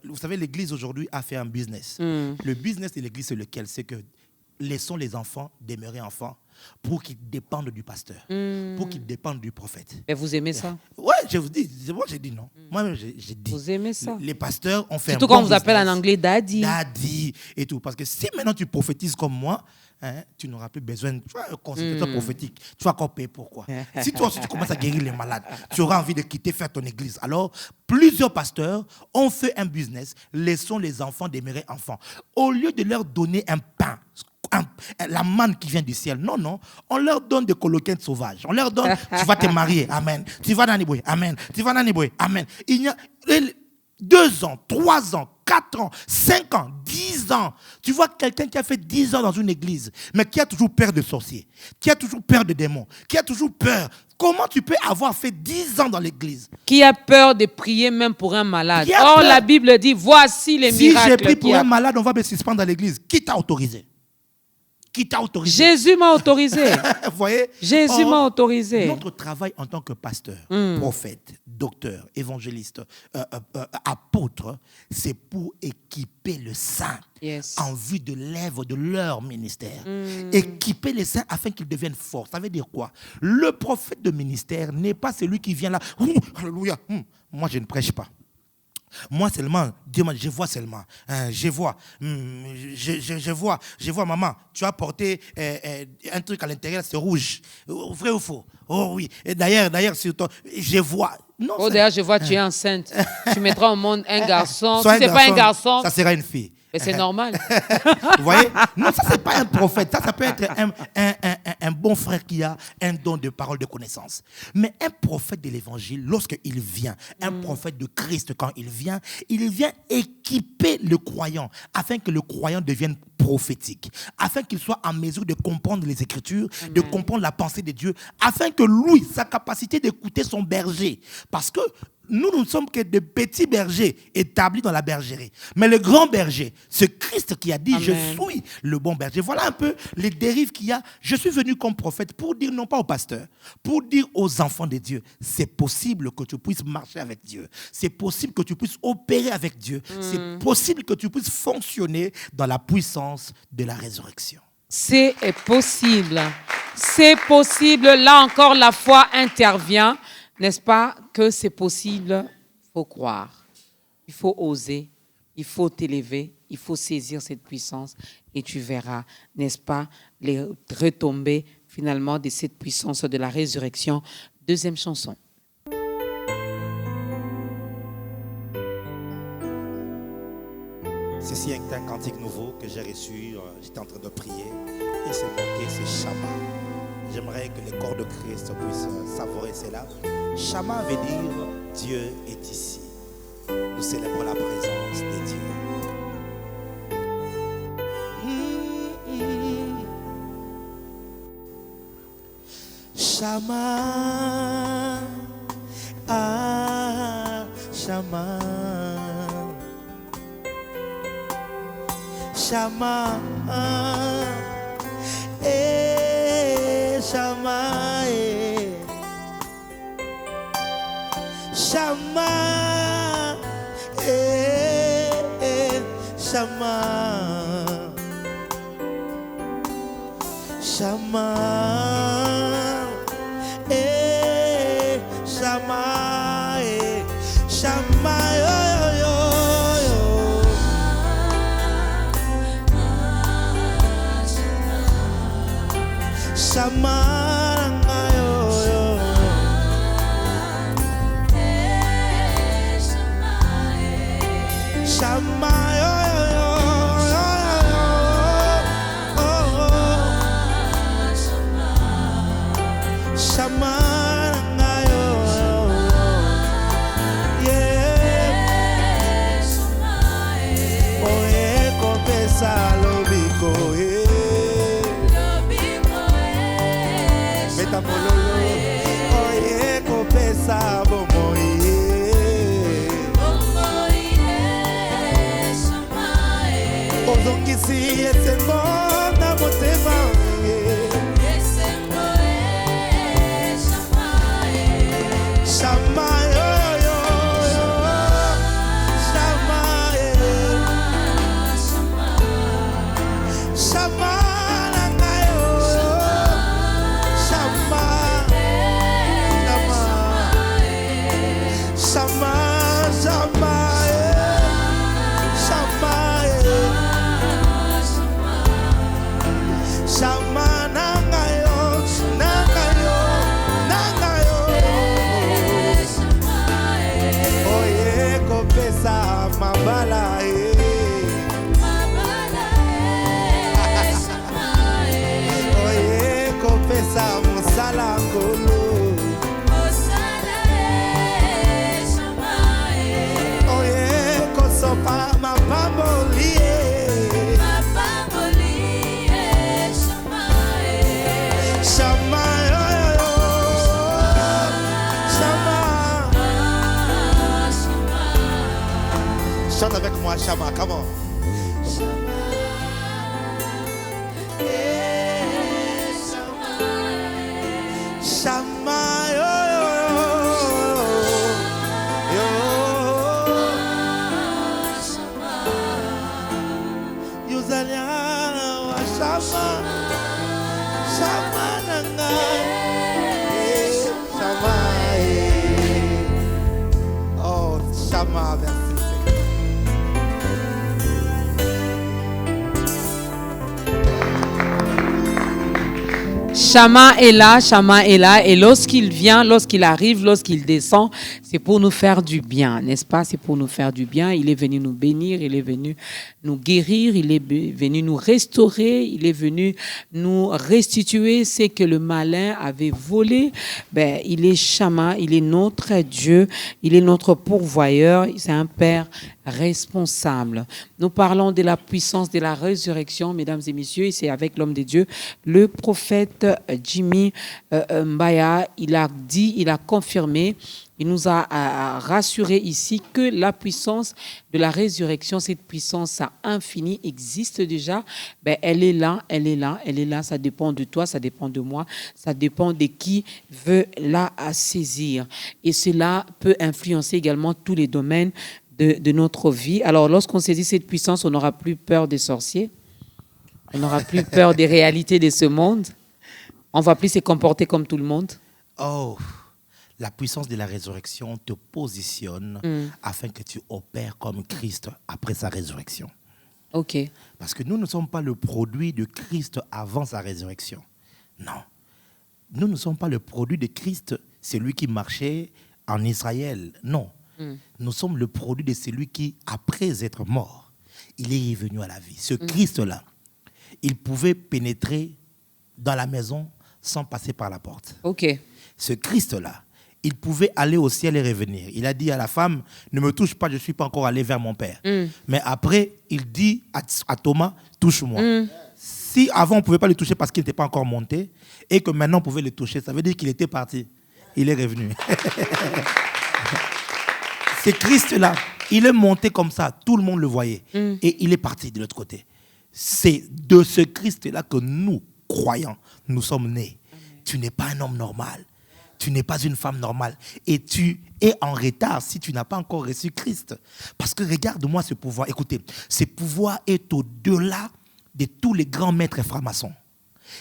vous savez, l'Église aujourd'hui a fait un business. Le business de l'Église, c'est lequel? C'est que laissons les enfants demeurer enfants pour qu'ils dépendent du pasteur, pour qu'ils dépendent du prophète. Et vous aimez ça? Ouais, je vous dis, moi j'ai dit non. Moi-même j'ai dit. Vous aimez ça? Les pasteurs ont fait surtout un quand bon on vous appelle business. en anglais daddy. Daddy et tout. Parce que si maintenant tu prophétises comme moi, tu n'auras plus besoin de un consultateur prophétique. Tu vas encore payer pourquoi? Si toi aussi tu commences à guérir les malades, tu auras envie de quitter faire ton église. Alors, plusieurs pasteurs ont fait un business. Laissons les enfants demeurer enfants. Au lieu de leur donner un pain, la manne qui vient du ciel. Non, non. On leur donne des coloquins sauvages. On leur donne, tu vas te marier. Amen. Tu vas dans Niboué. Amen. Tu vas dans Niboué. Amen. Il y a 2 ans, 3 ans, 4 ans, 5 ans, 10 ans. Tu vois quelqu'un qui a fait 10 ans dans une église, mais qui a toujours peur de sorciers, qui a toujours peur de démons, qui a toujours peur. Comment tu peux avoir fait 10 ans dans l'église? Qui a peur de prier même pour un malade. Or, peur. la Bible dit, voici les miracles. Si j'ai pris pour un malade, on va me suspendre dans l'église. Qui t'a autorisé? Qui t'a autorisé? Jésus m'a autorisé. Vous voyez? Jésus m'a autorisé. Notre travail en tant que pasteur, prophète, docteur, évangéliste, apôtre, c'est pour équiper le saint en vue de l'œuvre de leur ministère. Équiper les saints afin qu'ils deviennent forts. Ça veut dire quoi? Le prophète de ministère n'est pas celui qui vient là. Alléluia. Moi, je ne prêche pas. Moi seulement, Dieu m'a dit, je vois seulement. Je vois. Je vois, maman, tu as porté un truc à l'intérieur, c'est rouge. Vrai ou faux? Oh oui. Et d'ailleurs, sur toi, je vois. Non, oh, d'ailleurs, je vois, tu es enceinte. Tu mettras au monde un garçon. Si ce n'est garçon, pas un garçon, ça sera une fille. Mais c'est normal. Vous voyez? Non, ça, c'est pas un prophète. Ça peut être un bon frère qui a un don de parole, de connaissance. Mais un prophète de l'évangile, lorsqu'il vient, un prophète de Christ, quand il vient équiper le croyant afin que le croyant devienne prophétique, afin qu'il soit en mesure de comprendre les Écritures, de comprendre la pensée de Dieu, afin que lui, sa capacité d'écouter son berger, parce que nous ne sommes que de petits bergers établis dans la bergerie. Mais le grand berger, c'est Christ qui a dit, je suis le bon berger. Voilà un peu les dérives qu'il y a. Je suis venu comme prophète pour dire, non pas aux pasteurs, pour dire aux enfants de Dieu, c'est possible que tu puisses marcher avec Dieu. C'est possible que tu puisses opérer avec Dieu. C'est possible que tu puisses fonctionner dans la puissance de la résurrection. C'est possible. C'est possible. Là encore, la foi intervient. N'est-ce pas que c'est possible? Il faut croire, il faut oser, il faut t'élever, il faut saisir cette puissance et tu verras, n'est-ce pas, les retombées finalement de cette puissance de la résurrection. Deuxième chanson. Ceci est un cantique nouveau que j'ai reçu, j'étais en train de prier et c'est monté, c'est Shama. J'aimerais que les corps de Christ puissent savourer cela. Shama veut dire Dieu est ici. Nous célébrons la présence de Dieu. Shama, ah, Shama, Shama, Shama, Shama, Shama, Shama, Shama, Shama, yo, yo, yo. Shama. Shama. kosa mosala kolo oye kosopa mapamboli chante avec moi, Shama, come on. Shama, yo, yo, yo. Yuzalia, Shama, Shama, nanga, Shama, oh, Shama, merci. Shama est là, et lorsqu'il vient, lorsqu'il arrive, lorsqu'il descend, c'est pour nous faire du bien, n'est-ce pas? C'est pour nous faire du bien. Il est venu nous bénir, il est venu nous guérir, il est venu nous restaurer, il est venu nous restituer ce que le malin avait volé. Ben, il est Shama, il est notre Dieu, il est notre pourvoyeur, c'est un Père responsable. Nous parlons de la puissance de la résurrection, mesdames et messieurs, et c'est avec l'homme de Dieu, le prophète Jimmy Mbaya. Il a dit, il a confirmé, il nous a rassuré ici que la puissance de la résurrection, cette puissance infinie existe déjà. Ben, elle est là, elle est là, elle est là. Ça dépend de toi, ça dépend de moi, ça dépend de qui veut la saisir. Et cela peut influencer également tous les domaines de notre vie. Alors, lorsqu'on saisit cette puissance, on n'aura plus peur des sorciers. On n'aura plus peur des réalités de ce monde. On ne va plus se comporter comme tout le monde. Oh, la puissance de la résurrection te positionne afin que tu opères comme Christ après sa résurrection. OK. Parce que nous ne sommes pas le produit de Christ avant sa résurrection. Non. Nous ne sommes pas le produit de Christ, celui qui marchait en Israël. Non. Nous sommes le produit de celui qui, après être mort, il est revenu à la vie. Ce Christ-là, il pouvait pénétrer dans la maison sans passer par la porte. OK. Ce Christ-là, il pouvait aller au ciel et revenir. Il a dit à la femme, ne me touche pas, je ne suis pas encore allé vers mon Père. Mais après, il dit à Thomas, touche-moi. Si avant, on ne pouvait pas le toucher parce qu'il n'était pas encore monté, et que maintenant, on pouvait le toucher, ça veut dire qu'il était parti. Il est revenu. C'est Christ-là, il est monté comme ça, tout le monde le voyait. Et il est parti de l'autre côté. C'est de ce Christ-là que nous, croyants, nous sommes nés. Tu n'es pas un homme normal. Tu n'es pas une femme normale. Et tu es en retard si tu n'as pas encore reçu Christ. Parce que regarde-moi ce pouvoir. Écoutez, ce pouvoir est au-delà de tous les grands maîtres francs-maçons.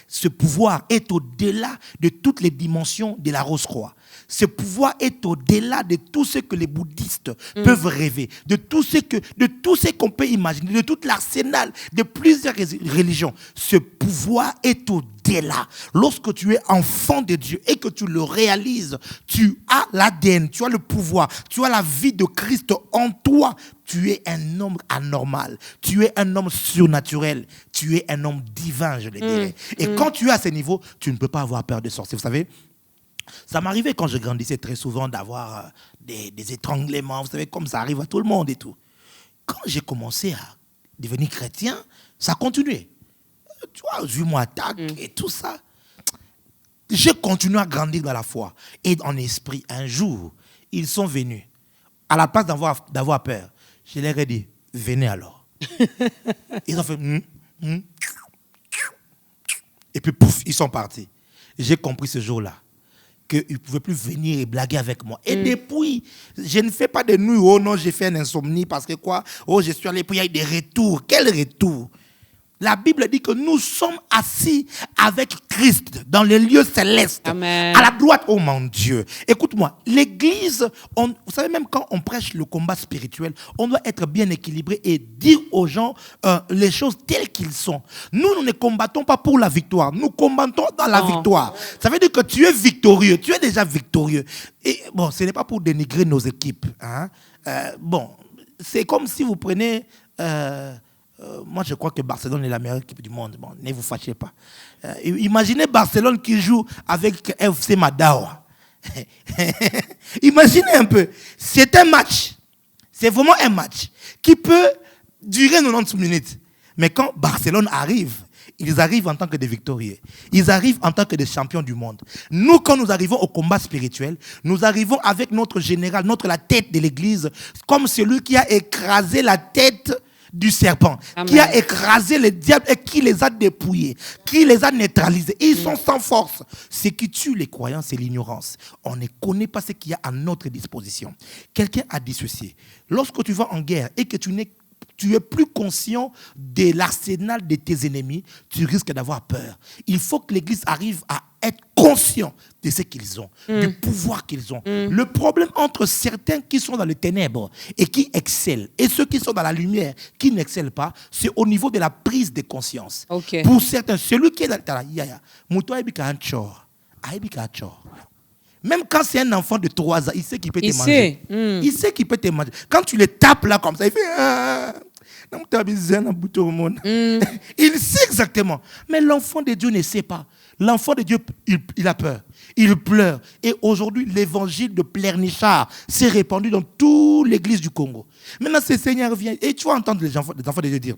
Ce pouvoir est au-delà de toutes les dimensions de la Rose-Croix. Ce pouvoir est au-delà de tout ce que les bouddhistes peuvent rêver, de tout ce qu'on peut imaginer, de tout l'arsenal de plusieurs religions. Ce pouvoir est au-delà. Lorsque tu es enfant de Dieu et que tu le réalises, tu as l'ADN, tu as le pouvoir, tu as la vie de Christ en toi. Tu es un homme anormal, tu es un homme surnaturel, tu es un homme divin, je le dirais. Et quand tu es à ce niveau, tu ne peux pas avoir peur de sorcier. Vous savez, ça m'arrivait quand je grandissais très souvent d'avoir des étranglements, vous savez, comme ça arrive à tout le monde et tout. Quand j'ai commencé à devenir chrétien, ça continuait. Tu vois, je m'attaque et tout ça. J'ai continué à grandir dans la foi et en esprit. Un jour, ils sont venus. À la place d'avoir peur, je leur ai dit, venez alors. Ils ont fait... Et puis, pouf, ils sont partis. J'ai compris ce jour-là qu'ils ne pouvaient plus venir et blaguer avec moi. Et depuis, je ne fais pas de nuit. Oh non, j'ai fait un insomnie parce que quoi? Oh, je suis allé, puis il y a eu des retours. Quel retour? La Bible dit que nous sommes assis avec Christ dans les lieux célestes. Amen. À la droite, oh mon Dieu. Écoute-moi, l'église, vous savez, même quand on prêche le combat spirituel, on doit être bien équilibré et dire aux gens les choses telles qu'ils sont. Nous ne combattons pas pour la victoire, nous combattons dans la victoire. Ça veut dire que tu es victorieux, tu es déjà victorieux. Et bon, ce n'est pas pour dénigrer nos équipes. Hein. Bon, c'est comme si vous prenez... moi, je crois que Barcelone est la meilleure équipe du monde. Bon, ne vous fâchez pas. Imaginez Barcelone qui joue avec FC Madawa. Imaginez un peu. C'est un match. C'est vraiment un match qui peut durer 90 minutes. Mais quand Barcelone arrive, ils arrivent en tant que des victorieux. Ils arrivent en tant que des champions du monde. Nous, quand nous arrivons au combat spirituel, nous arrivons avec notre général, la tête de l'église, comme celui qui a écrasé la tête du serpent, Amen. Qui a écrasé les diables et qui les a dépouillés, qui les a neutralisés. Ils sont sans force. Ce qui tue les croyants, c'est l'ignorance. On ne connaît pas ce qu'il y a à notre disposition. Quelqu'un a dit ceci. Lorsque tu vas en guerre et que tu es plus conscient de l'arsenal de tes ennemis, tu risques d'avoir peur. Il faut que l'Église arrive à être conscient de ce qu'ils ont, du pouvoir qu'ils ont. Le problème entre certains qui sont dans les ténèbres et qui excellent, et ceux qui sont dans la lumière qui n'excellent pas, c'est au niveau de la prise de conscience. Okay. Pour certains, celui qui est dans la même quand c'est un enfant de 3 ans, il sait qu'il peut te manger. Il sait qu'il peut te manger. Quand tu le tapes là comme ça, il fait... Il sait exactement. Mais l'enfant de Dieu ne sait pas. L'enfant de Dieu, il a peur. Il pleure. Et aujourd'hui, l'évangile de Pleurnichard s'est répandu dans toute l'église du Congo. Maintenant, ce Seigneur vient. Et tu vas entendre les enfants de Dieu dire...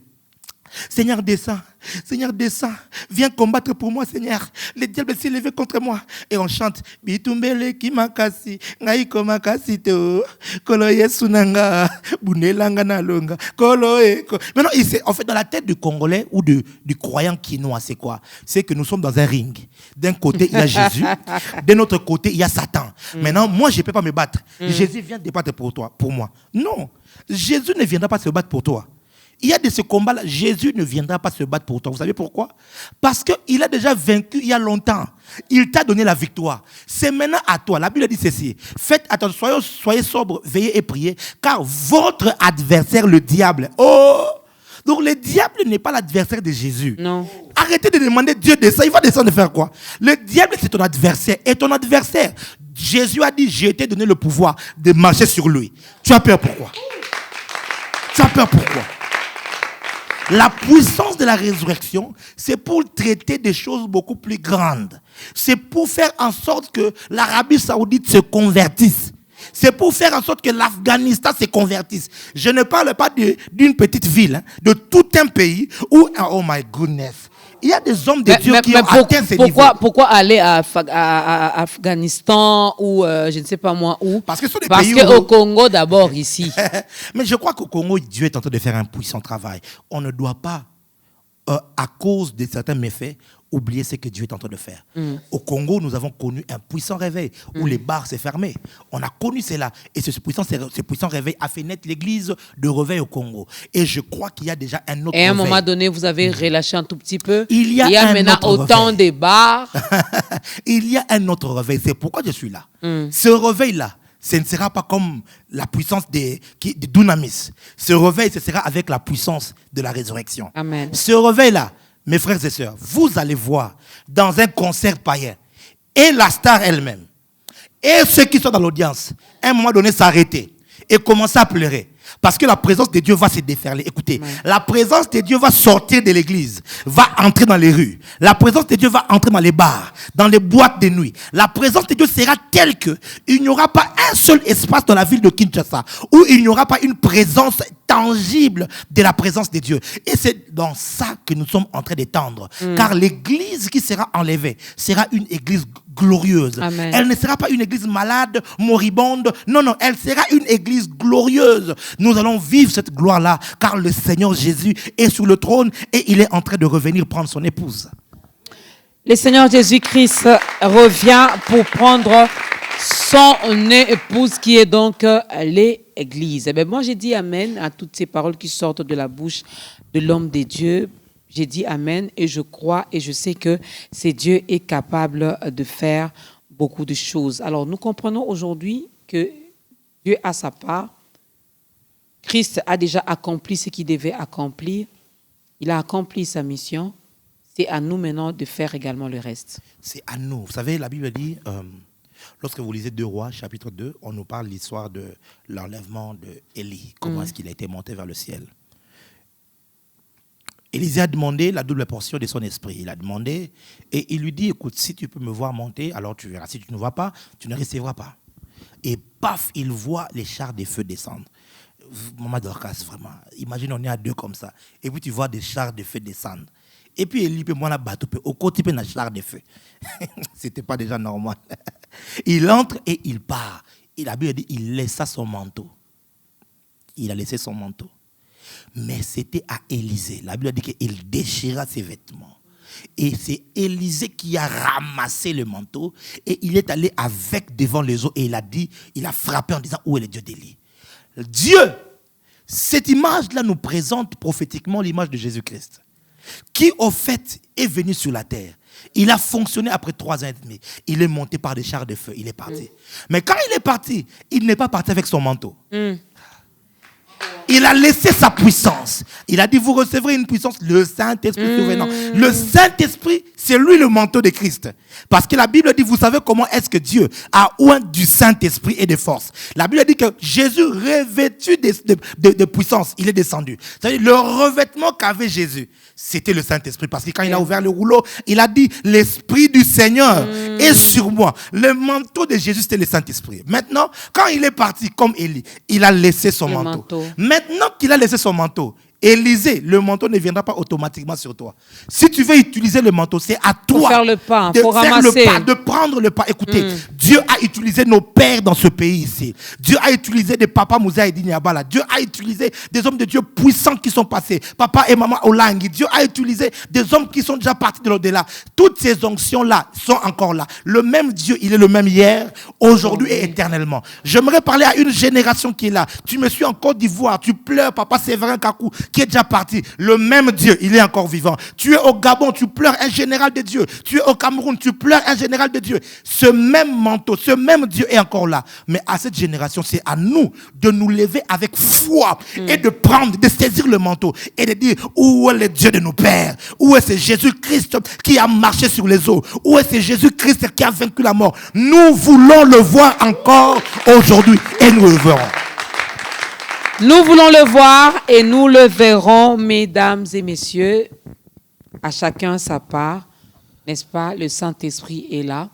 Seigneur, descends, viens combattre pour moi, Seigneur. Le diable s'est levé contre moi. Et on chante Bitumbele ki makasi, ngai ko makasi te kolo yesu nanga, bunelanga na longa, kolo eko. Maintenant, en fait, dans la tête du Congolais ou du croyant quinois, c'est quoi? C'est que nous sommes dans un ring. D'un côté, il y a Jésus. De l'autre côté, il y a Satan. Maintenant, moi, je ne peux pas me battre. Jésus vient te battre pour moi. Non, Jésus ne viendra pas se battre pour toi. Il y a de ce combat-là, Jésus ne viendra pas se battre pour toi. Vous savez pourquoi? Parce qu'il a déjà vaincu il y a longtemps. Il t'a donné la victoire. C'est maintenant à toi. La Bible dit ceci. Faites attention, soyez sobres, veillez et priez, car votre adversaire, le diable, donc le diable n'est pas l'adversaire de Jésus. Non. Arrêtez de demander Dieu de ça. Il va descendre de faire quoi? Le diable, c'est ton adversaire. Et ton adversaire, Jésus a dit, j'ai été donné le pouvoir de marcher sur lui. Tu as peur pourquoi? Tu as peur pourquoi? La puissance de la résurrection, c'est pour traiter des choses beaucoup plus grandes. C'est pour faire en sorte que l'Arabie Saoudite se convertisse. C'est pour faire en sorte que l'Afghanistan se convertisse. Je ne parle pas d'une petite ville, de tout un pays où, oh my goodness, il y a des hommes de Dieu qui ont atteint ces niveaux. Pourquoi aller à Afghanistan ou je ne sais pas moi où? Parce que qu'au Congo d'abord ici. Mais je crois qu'au Congo, Dieu est en train de faire un puissant travail. On ne doit pas, à cause de certains méfaits, oublier ce que Dieu est en train de faire. Au Congo, nous avons connu un puissant réveil où les bars s'est fermés. On a connu cela. Et ce puissant réveil a fait naître l'église de réveil au Congo. Et je crois qu'il y a déjà un autre réveil. Et à un moment donné, vous avez relâché un tout petit peu. Il y a maintenant autant de bars. Il y a un autre réveil. C'est pourquoi je suis là. Ce réveil-là, ce ne sera pas comme la puissance de Dunamis. Ce réveil, ce sera avec la puissance de la résurrection. Amen. Ce réveil-là, mes frères et sœurs, vous allez voir dans un concert païen et la star elle-même et ceux qui sont dans l'audience, à un moment donné, s'arrêter et commencer à pleurer. Parce que la présence de Dieu va se déferler. Écoutez, la présence de Dieu va sortir de l'église, va entrer dans les rues. La présence de Dieu va entrer dans les bars, dans les boîtes de nuit. La présence de Dieu sera telle que il n'y aura pas un seul espace dans la ville de Kinshasa où il n'y aura pas une présence tangible de la présence de Dieu. Et c'est dans ça que nous sommes en train d'étendre. Car l'église qui sera enlevée sera une église glorieuse. Amen. Elle ne sera pas une église malade, moribonde. Non, non, elle sera une église glorieuse. Nous allons vivre cette gloire-là, car le Seigneur Jésus est sur le trône et il est en train de revenir prendre son épouse. Le Seigneur Jésus-Christ revient pour prendre son épouse qui est donc l'église. Eh bien, moi, j'ai dit amen à toutes ces paroles qui sortent de la bouche de l'homme de Dieu. J'ai dit amen et je crois et je sais que Dieu est capable de faire beaucoup de choses. Alors, nous comprenons aujourd'hui que Dieu a sa part. Christ a déjà accompli ce qu'il devait accomplir. Il a accompli sa mission. C'est à nous maintenant de faire également le reste. C'est à nous. Vous savez, la Bible dit, lorsque vous lisez 2 Rois, chapitre 2, on nous parle de l'histoire de l'enlèvement d'Élie. Comment est-ce qu'il a été monté vers le ciel. Élisée a demandé la double portion de son esprit. Il a demandé et il lui dit, écoute, si tu peux me voir monter, alors tu verras. Si tu ne vois pas, tu ne recevras pas. Et paf, il voit les chars de feu descendre. Maman Dorcas, vraiment. Imagine, on est à deux comme ça. Et puis tu vois des chars de feu descendre. Et puis il dit, moi, la bateau, au côté, il y a un char de feu. C'était pas déjà normal. Il entre et il part. Et la Bible dit, il laissa son manteau. Il a laissé son manteau. Mais c'était à Élisée. La Bible dit qu'il déchira ses vêtements. Et c'est Élisée qui a ramassé le manteau. Et il est allé avec devant les eaux. Et il a dit, il a frappé en disant, où est le Dieu d'Élie? Dieu, cette image-là nous présente prophétiquement l'image de Jésus-Christ, qui au fait est venu sur la terre. Il a fonctionné après 3 ans et demi. Il est monté par des chars de feu. Il est parti. Mais quand il est parti, il n'est pas parti avec son manteau. Il a laissé sa puissance. Il a dit, vous recevrez une puissance, le Saint-Esprit survenant. Le Saint-Esprit, c'est lui le manteau de Christ. Parce que la Bible dit, vous savez comment est-ce que Dieu a oint du Saint-Esprit et de force. La Bible dit que Jésus, revêtu de puissance, il est descendu. C'est-à-dire, le revêtement qu'avait Jésus, c'était le Saint-Esprit. Parce que quand il a ouvert le rouleau, il a dit, l'Esprit du Seigneur est sur moi. Le manteau de Jésus, c'était le Saint-Esprit. Maintenant, quand il est parti comme Élie, il a laissé son manteau. Maintenant qu'il a laissé son manteau, Élisée, le manteau ne viendra pas automatiquement sur toi. Si tu veux utiliser le manteau, c'est à toi faut faire le pas, de faut faire ramasser. le pas, de prendre le pas. Écoutez, Dieu a utilisé nos pères dans ce pays ici. Dieu a utilisé des papas Moussa et Dinyabala. Dieu a utilisé des hommes de Dieu puissants qui sont passés. Papa et maman Olangi. Dieu a utilisé des hommes qui sont déjà partis de l'au-delà. Toutes ces onctions-là sont encore là. Le même Dieu, il est le même hier, aujourd'hui et éternellement. J'aimerais parler à une génération qui est là. Tu me suis en Côte d'Ivoire, tu pleures, papa Séverin Kakou, qui est déjà parti. Le même Dieu, il est encore vivant. Tu es au Gabon, tu pleures un général de Dieu. Tu es au Cameroun, tu pleures un général de Dieu. Ce même manteau, ce même Dieu est encore là. Mais à cette génération, c'est à nous de nous lever avec foi et de prendre, de saisir le manteau et de dire, où est le Dieu de nos pères? Où est ce Jésus-Christ qui a marché sur les eaux? Où est ce Jésus-Christ qui a vaincu la mort? Nous voulons le voir encore aujourd'hui et nous le verrons. Nous voulons le voir et nous le verrons, mesdames et messieurs, à chacun sa part, n'est-ce pas? Le Saint-Esprit est là.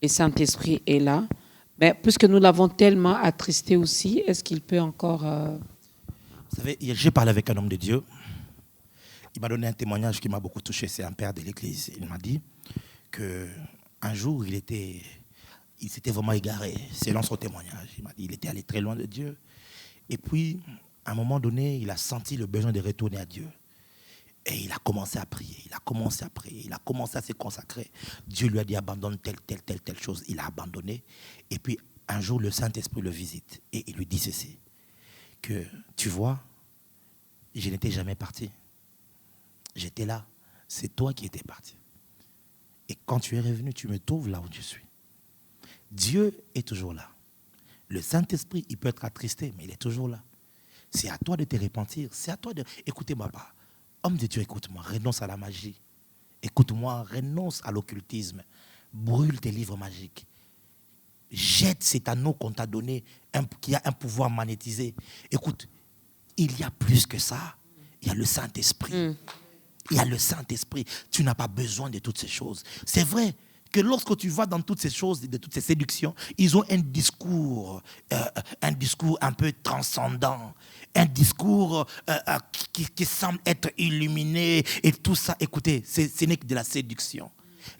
Le Saint-Esprit est là. Mais puisque nous l'avons tellement attristé aussi, est-ce qu'il peut encore... Vous savez, j'ai parlé avec un homme de Dieu. Il m'a donné un témoignage qui m'a beaucoup touché. C'est un père de l'église. Il m'a dit qu'un jour, il s'était vraiment égaré, selon son témoignage. Il m'a dit qu'il était allé très loin de Dieu. Et puis, à un moment donné, il a senti le besoin de retourner à Dieu. Et il a commencé à prier, il a commencé à prier, il a commencé à se consacrer. Dieu lui a dit, abandonne telle chose. Il a abandonné. Et puis, un jour, le Saint-Esprit le visite. Et il lui dit ceci, que tu vois, je n'étais jamais parti. J'étais là. C'est toi qui étais parti. Et quand tu es revenu, tu me trouves là où je suis. Dieu est toujours là. Le Saint-Esprit, il peut être attristé, mais il est toujours là. C'est à toi de te repentir. C'est à toi de... Écoutez-moi pas. Homme de Dieu, écoute-moi. Renonce à la magie. Écoute-moi. Renonce à l'occultisme. Brûle tes livres magiques. Jette cet anneau qu'on t'a donné, qui a un pouvoir magnétisé. Écoute, il y a plus que ça. Il y a le Saint-Esprit. Il y a le Saint-Esprit. Tu n'as pas besoin de toutes ces choses. C'est vrai que lorsque tu vas dans toutes ces choses, de toutes ces séductions, ils ont un discours un peu transcendant, un discours qui semble être illuminé et tout ça. Écoutez, ce n'est que de la séduction.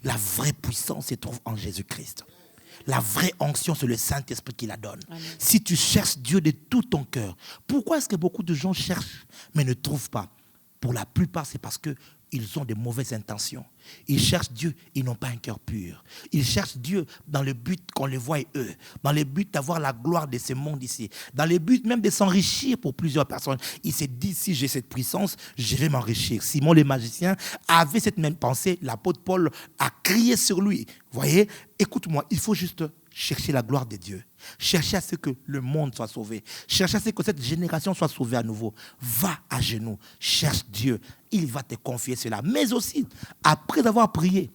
La vraie puissance se trouve en Jésus-Christ. La vraie onction, c'est le Saint-Esprit qui la donne. Amen. Si tu cherches Dieu de tout ton cœur, pourquoi est-ce que beaucoup de gens cherchent mais ne trouvent pas? Pour la plupart, c'est parce qu'ils ont de mauvaises intentions. Ils cherchent Dieu, ils n'ont pas un cœur pur. Ils cherchent Dieu dans le but qu'on les voie eux, dans le but d'avoir la gloire de ce monde ici, dans le but même de s'enrichir pour plusieurs personnes. Ils se disent, si j'ai cette puissance, je vais m'enrichir. Simon le magicien avait cette même pensée. L'apôtre Paul a crié sur lui. Vous voyez, écoute-moi, il faut juste chercher la gloire de Dieu. Chercher à ce que le monde soit sauvé. Chercher à ce que cette génération soit sauvée à nouveau. Va à genoux. Cherche Dieu. Il va te confier cela. Mais aussi, après avoir prié,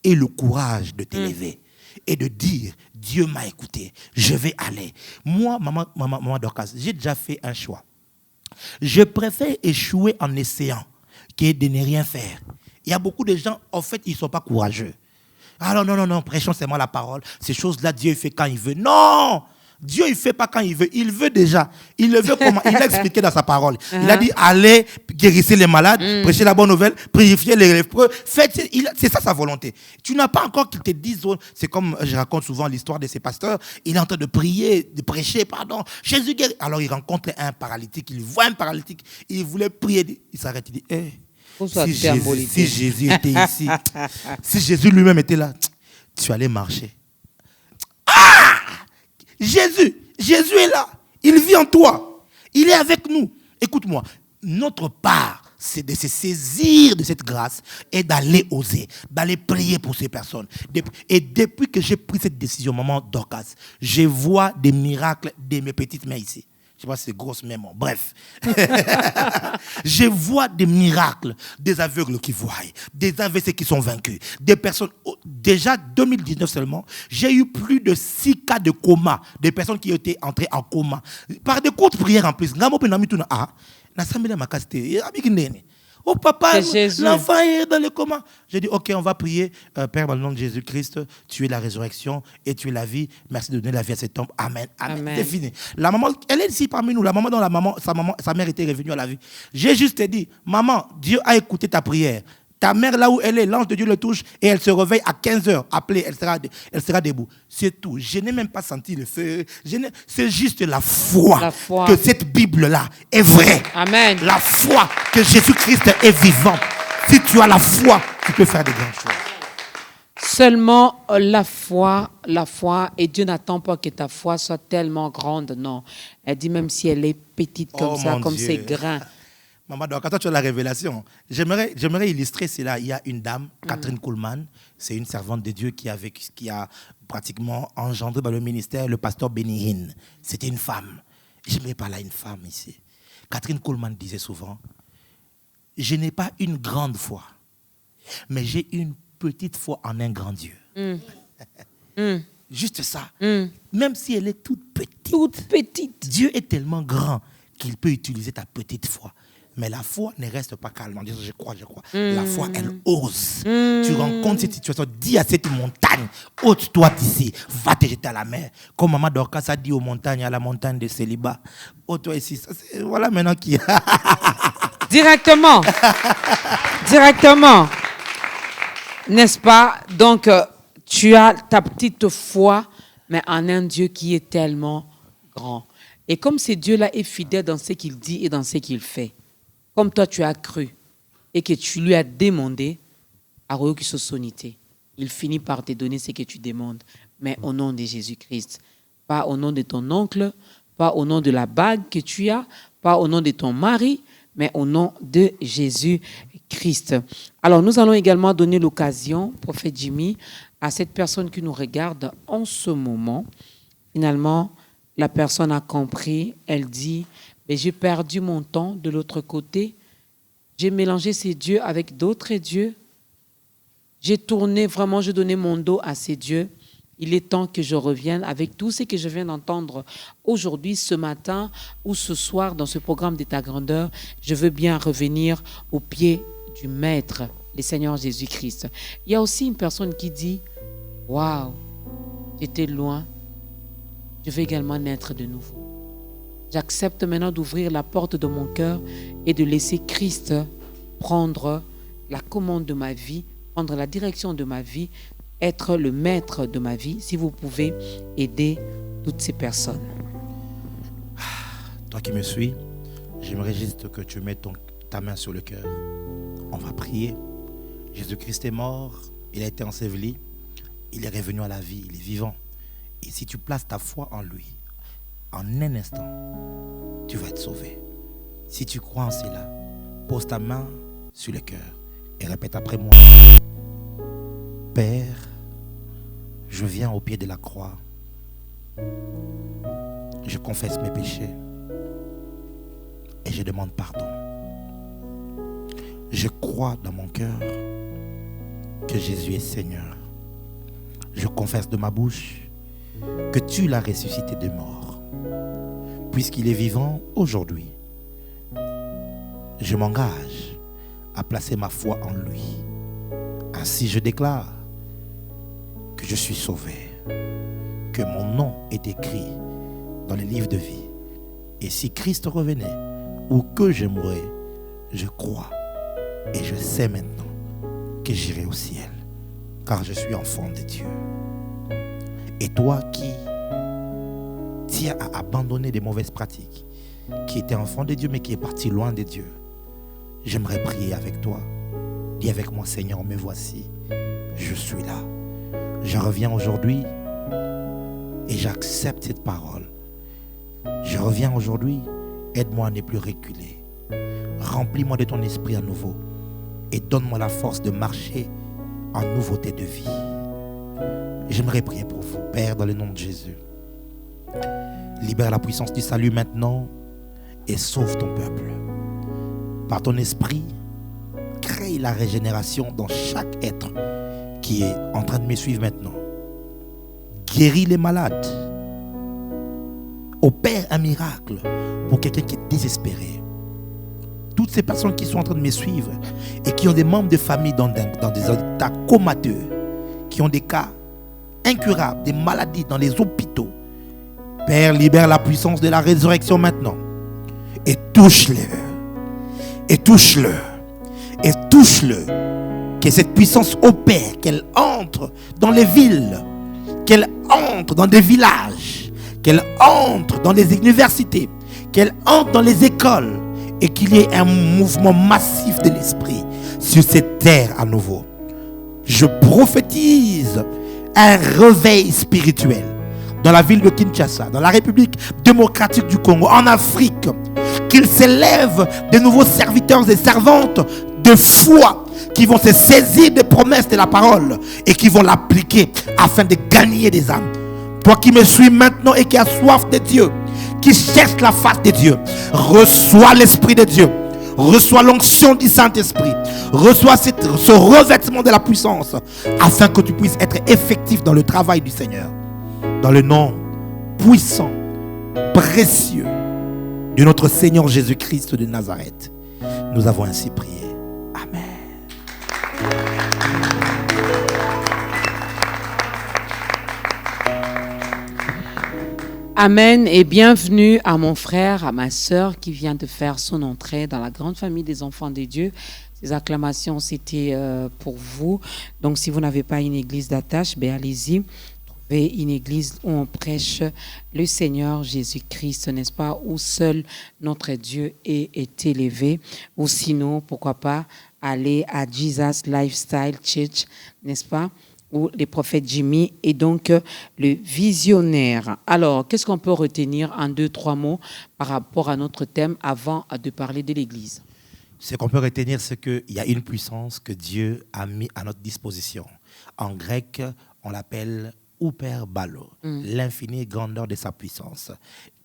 aie le courage de t'élever et de dire, Dieu m'a écouté. Je vais aller. Moi, maman Dorcas, j'ai déjà fait un choix. Je préfère échouer en essayant que de ne rien faire. Il y a beaucoup de gens, en fait, ils ne sont pas courageux. Alors non, prêchons seulement la parole. Ces choses-là, Dieu il fait quand il veut. Non! Dieu, il ne fait pas quand il veut. Il veut déjà. Il le veut comment? Il a expliqué dans sa parole. Il a dit, allez, guérissez les malades, prêchez la bonne nouvelle, purifiez les lépreux. C'est ça sa volonté. Tu n'as pas encore qu'il te dise, c'est comme je raconte souvent l'histoire de ces pasteurs, il est en train de prier, de prêcher, pardon, Jésus guérit. Alors il rencontre un paralytique, il voit un paralytique, il voulait prier, il s'arrête, il dit, si Jésus était ici, si Jésus lui-même était là, tu allais marcher. Jésus est là. Il vit en toi. Il est avec nous. Écoute-moi, notre part, c'est de se saisir de cette grâce et d'aller oser, d'aller prier pour ces personnes. Et depuis que j'ai pris cette décision, maman Dorcas, je vois des miracles de mes petites mains ici. Je sais pas si c'est grosse main, bref. Je vois des miracles, des aveugles qui voient, des AVC qui sont vaincus, des personnes. Déjà 2019 seulement, j'ai eu plus de 6 cas de coma, des personnes qui étaient entrées en coma par des courtes prières en plus. Oh papa, l'enfant est dans le coma. J'ai dit, ok, on va prier. Père, dans le nom de Jésus-Christ, tu es la résurrection et tu es la vie. Merci de donner la vie à cet homme. Amen. C'est fini. La maman, elle est ici parmi nous. La maman dont sa mère était revenue à la vie. J'ai juste dit, maman, Dieu a écouté ta prière. Ta mère, là où elle est, l'ange de Dieu le touche et elle se réveille à 15h. Appelée, elle sera debout. C'est tout. Je n'ai même pas senti le feu. C'est juste la foi que cette Bible-là est vraie. Amen. La foi que Jésus-Christ est vivant. Si tu as la foi, tu peux faire de grandes choses. Seulement la foi, et Dieu n'attend pas que ta foi soit tellement grande, non. Elle dit même si elle est petite comme ça, comme ces grains. Maman, donc, quand tu as la révélation, j'aimerais illustrer cela. Il y a une dame, Catherine Kuhlman, c'est une servante de Dieu qui a pratiquement engendré dans le ministère le pasteur Benny Hinn. C'était une femme. J'aimerais parler à une femme ici. Catherine Kuhlman disait souvent, je n'ai pas une grande foi, mais j'ai une petite foi en un grand Dieu. Juste ça. Même si elle est toute petite. Dieu est tellement grand qu'il peut utiliser ta petite foi. Mais la foi ne reste pas calme. Je crois. La foi, elle ose. Tu rencontres cette situation, dis à cette montagne, ôte-toi d'ici, va te jeter à la mer. Comme Maman Dorcas a dit aux montagnes, à la montagne de célibat, ôte-toi ici. Voilà maintenant qui... Directement. N'est-ce pas? Donc, tu as ta petite foi, mais en un Dieu qui est tellement grand. Et comme ce Dieu-là est fidèle dans ce qu'il dit et dans ce qu'il fait, comme toi tu as cru et que tu lui as demandé, il finit par te donner ce que tu demandes, mais au nom de Jésus-Christ. Pas au nom de ton oncle, pas au nom de la bague que tu as, pas au nom de ton mari, mais au nom de Jésus-Christ. Alors nous allons également donner l'occasion, prophète Jimmy, à cette personne qui nous regarde en ce moment. Finalement, la personne a compris, elle dit... Mais j'ai perdu mon temps de l'autre côté. J'ai mélangé ces dieux avec d'autres dieux. J'ai donné mon dos à ces dieux. Il est temps que je revienne avec tout ce que je viens d'entendre aujourd'hui, ce matin ou ce soir dans ce programme de ta grandeur. Je veux bien revenir au pied du Maître, le Seigneur Jésus-Christ. Il y a aussi une personne qui dit, « Waouh, j'étais loin. Je veux également naître de nouveau. J'accepte maintenant d'ouvrir la porte de mon cœur et de laisser Christ prendre la commande de ma vie, prendre la direction de ma vie, être le maître de ma vie. Si vous pouvez aider toutes ces personnes. » Toi qui me suis, j'aimerais juste que tu mettes ta main sur le cœur. On va prier. Jésus-Christ est mort, il a été enseveli, il est revenu à la vie, il est vivant. Et si tu places ta foi en lui, en un instant, tu vas être sauvé. Si tu crois en cela, pose ta main sur le cœur et répète après moi. Père, je viens au pied de la croix. Je confesse mes péchés et je demande pardon. Je crois dans mon cœur que Jésus est Seigneur. Je confesse de ma bouche que tu l'as ressuscité des morts. Puisqu'il est vivant aujourd'hui, je m'engage à placer ma foi en lui. Ainsi je déclare que je suis sauvé, que mon nom est écrit dans les livres de vie. Et si Christ revenait, ou que je mourrais, je crois et je sais maintenant que j'irai au ciel, car je suis enfant de Dieu. Et toi qui tiens à abandonner des mauvaises pratiques, qui était enfant de Dieu mais qui est parti loin de Dieu, j'aimerais prier avec toi. Dis avec moi, Seigneur, me voici, je suis là. Je reviens aujourd'hui et j'accepte cette parole. Je reviens aujourd'hui, aide-moi à ne plus reculer. Remplis-moi de ton esprit à nouveau et donne-moi la force de marcher en nouveauté de vie. J'aimerais prier pour vous, Père, dans le nom de Jésus. Libère la puissance du salut maintenant et sauve ton peuple. Par ton esprit, crée la régénération dans chaque être qui est en train de me suivre maintenant. Guéris les malades. Opère un miracle pour quelqu'un qui est désespéré. Toutes ces personnes qui sont en train de me suivre et qui ont des membres de famille dans des états comateux, qui ont des cas incurables, des maladies dans les hôpitaux. Père, libère la puissance de la résurrection maintenant. Et touche-le. Et touche-le. Et touche-le. Que cette puissance opère, qu'elle entre dans les villes, qu'elle entre dans des villages, qu'elle entre dans les universités, qu'elle entre dans les écoles et qu'il y ait un mouvement massif de l'esprit sur cette terre à nouveau. Je prophétise un réveil spirituel dans la ville de Kinshasa, dans la République démocratique du Congo, en Afrique, qu'il s'élève de nouveaux serviteurs et servantes de foi qui vont se saisir des promesses de la parole et qui vont l'appliquer afin de gagner des âmes. Toi qui me suis maintenant et qui as soif de Dieu, qui cherche la face de Dieu, reçois l'Esprit de Dieu, reçois l'onction du Saint-Esprit, reçois ce revêtement de la puissance afin que tu puisses être effectif dans le travail du Seigneur. Dans le nom puissant, précieux de notre Seigneur Jésus-Christ de Nazareth, nous avons ainsi prié. Amen. Amen et bienvenue à mon frère, à ma sœur qui vient de faire son entrée dans la grande famille des enfants de Dieu. Ces acclamations, c'était pour vous. Donc, si vous n'avez pas une église d'attache, allez-y. Trouvez une église où on prêche le Seigneur Jésus-Christ, n'est-ce pas? Où seul notre Dieu est élevé. Ou sinon, pourquoi pas, aller à Jesus Lifestyle Church, n'est-ce pas? Où les prophètes Jimmy est donc le visionnaire. Alors, qu'est-ce qu'on peut retenir en 2-3 mots par rapport à notre thème avant de parler de l'Église? Ce qu'on peut retenir, c'est qu'il y a une puissance que Dieu a mis à notre disposition. En grec, on l'appelle Hyperbalo, l'infinie grandeur de sa puissance,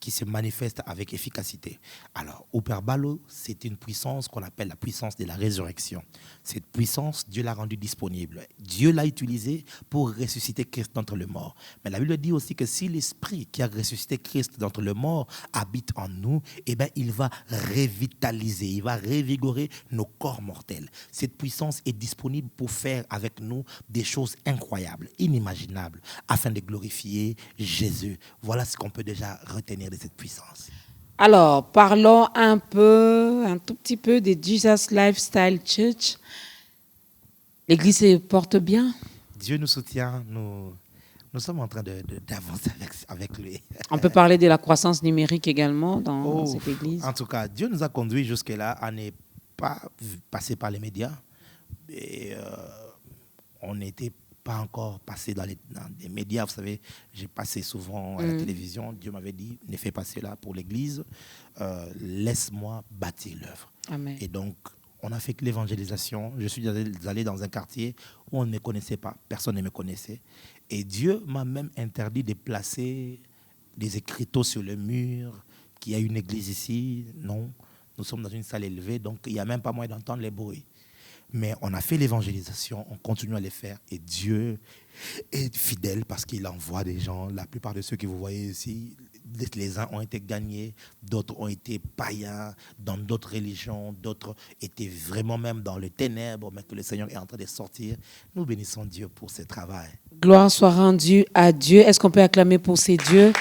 qui se manifeste avec efficacité. Alors, Hyperbalo, c'est une puissance qu'on appelle la puissance de la résurrection. Cette puissance, Dieu l'a rendue disponible. Dieu l'a utilisée pour ressusciter Christ d'entre les morts. Mais la Bible dit aussi que si l'Esprit qui a ressuscité Christ d'entre les morts habite en nous, eh bien, il va revitaliser, il va revigorer nos corps mortels. Cette puissance est disponible pour faire avec nous des choses incroyables, inimaginables, afin de glorifier Jésus. Voilà ce qu'on peut déjà retenir de cette puissance. Alors, parlons un tout petit peu de Jesus Lifestyle Church. L'Église se porte bien? Dieu nous soutient, nous sommes en train d'avancer avec lui. On peut parler de la croissance numérique également dans cette Église? En tout cas, Dieu nous a conduits jusque-là à ne pas passer par les médias. Et, on n'était pas encore passé dans des médias. Vous savez, j'ai passé souvent à la télévision. Dieu m'avait dit, ne fais pas cela pour l'Église. Laisse-moi bâtir l'œuvre. Amen. Et donc, on a fait que l'évangélisation. Je suis allé dans un quartier où on ne me connaissait pas. Personne ne me connaissait. Et Dieu m'a même interdit de placer des écriteaux sur le mur, qu'il y a une église ici. Non, nous sommes dans une salle élevée, donc il n'y a même pas moyen d'entendre les bruits. Mais on a fait l'évangélisation, on continue à les faire. Et Dieu est fidèle parce qu'il envoie des gens. La plupart de ceux que vous voyez ici, les uns ont été gagnés, d'autres ont été païens dans d'autres religions, d'autres étaient vraiment même dans les ténèbres, mais que le Seigneur est en train de sortir. Nous bénissons Dieu pour ce travail. Gloire soit rendue à Dieu. Est-ce qu'on peut acclamer pour ces dieux?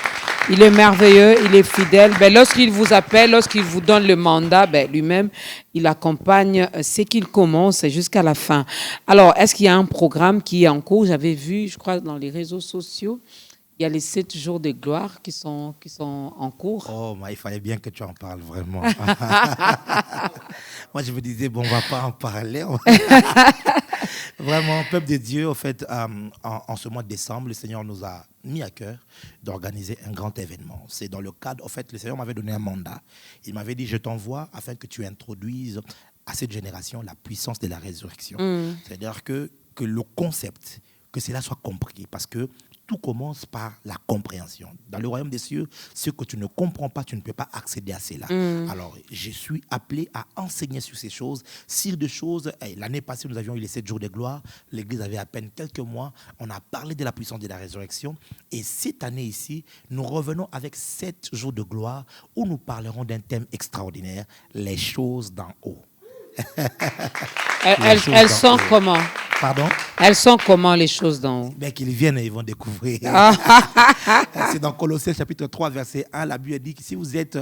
Il est merveilleux, il est fidèle. Lorsqu'il vous appelle, lorsqu'il vous donne le mandat, lui-même, il accompagne ce qu'il commence jusqu'à la fin. Alors, est-ce qu'il y a un programme qui est en cours? J'avais vu, je crois, dans les réseaux sociaux, il y a les 7 jours de gloire qui sont en cours. Oh, il fallait bien que tu en parles vraiment. Moi, je me disais, on ne va pas en parler. Vraiment, peuple de Dieu, en fait, en ce mois de décembre, le Seigneur nous a mis à cœur d'organiser un grand événement. C'est dans le cadre, en fait, le Seigneur m'avait donné un mandat. Il m'avait dit, je t'envoie afin que tu introduises à cette génération la puissance de la résurrection. C'est-à-dire que le concept, que cela soit compris, parce que tout commence par la compréhension. Dans le royaume des cieux, ce que tu ne comprends pas, tu ne peux pas accéder à cela. Alors, je suis appelé à enseigner sur ces choses. Sur des choses, l'année passée, nous avions eu les 7 jours de gloire. L'Église avait à peine quelques mois. On a parlé de la puissance de la résurrection. Et cette année ici, nous revenons avec 7 jours de gloire où nous parlerons d'un thème extraordinaire, les choses d'en haut. Elles sont comment? Pardon? Elles sont comment les choses d'en haut? Qu'ils viennent et ils vont découvrir. C'est dans Colossiens chapitre 3, verset 1, la Bible dit que si vous êtes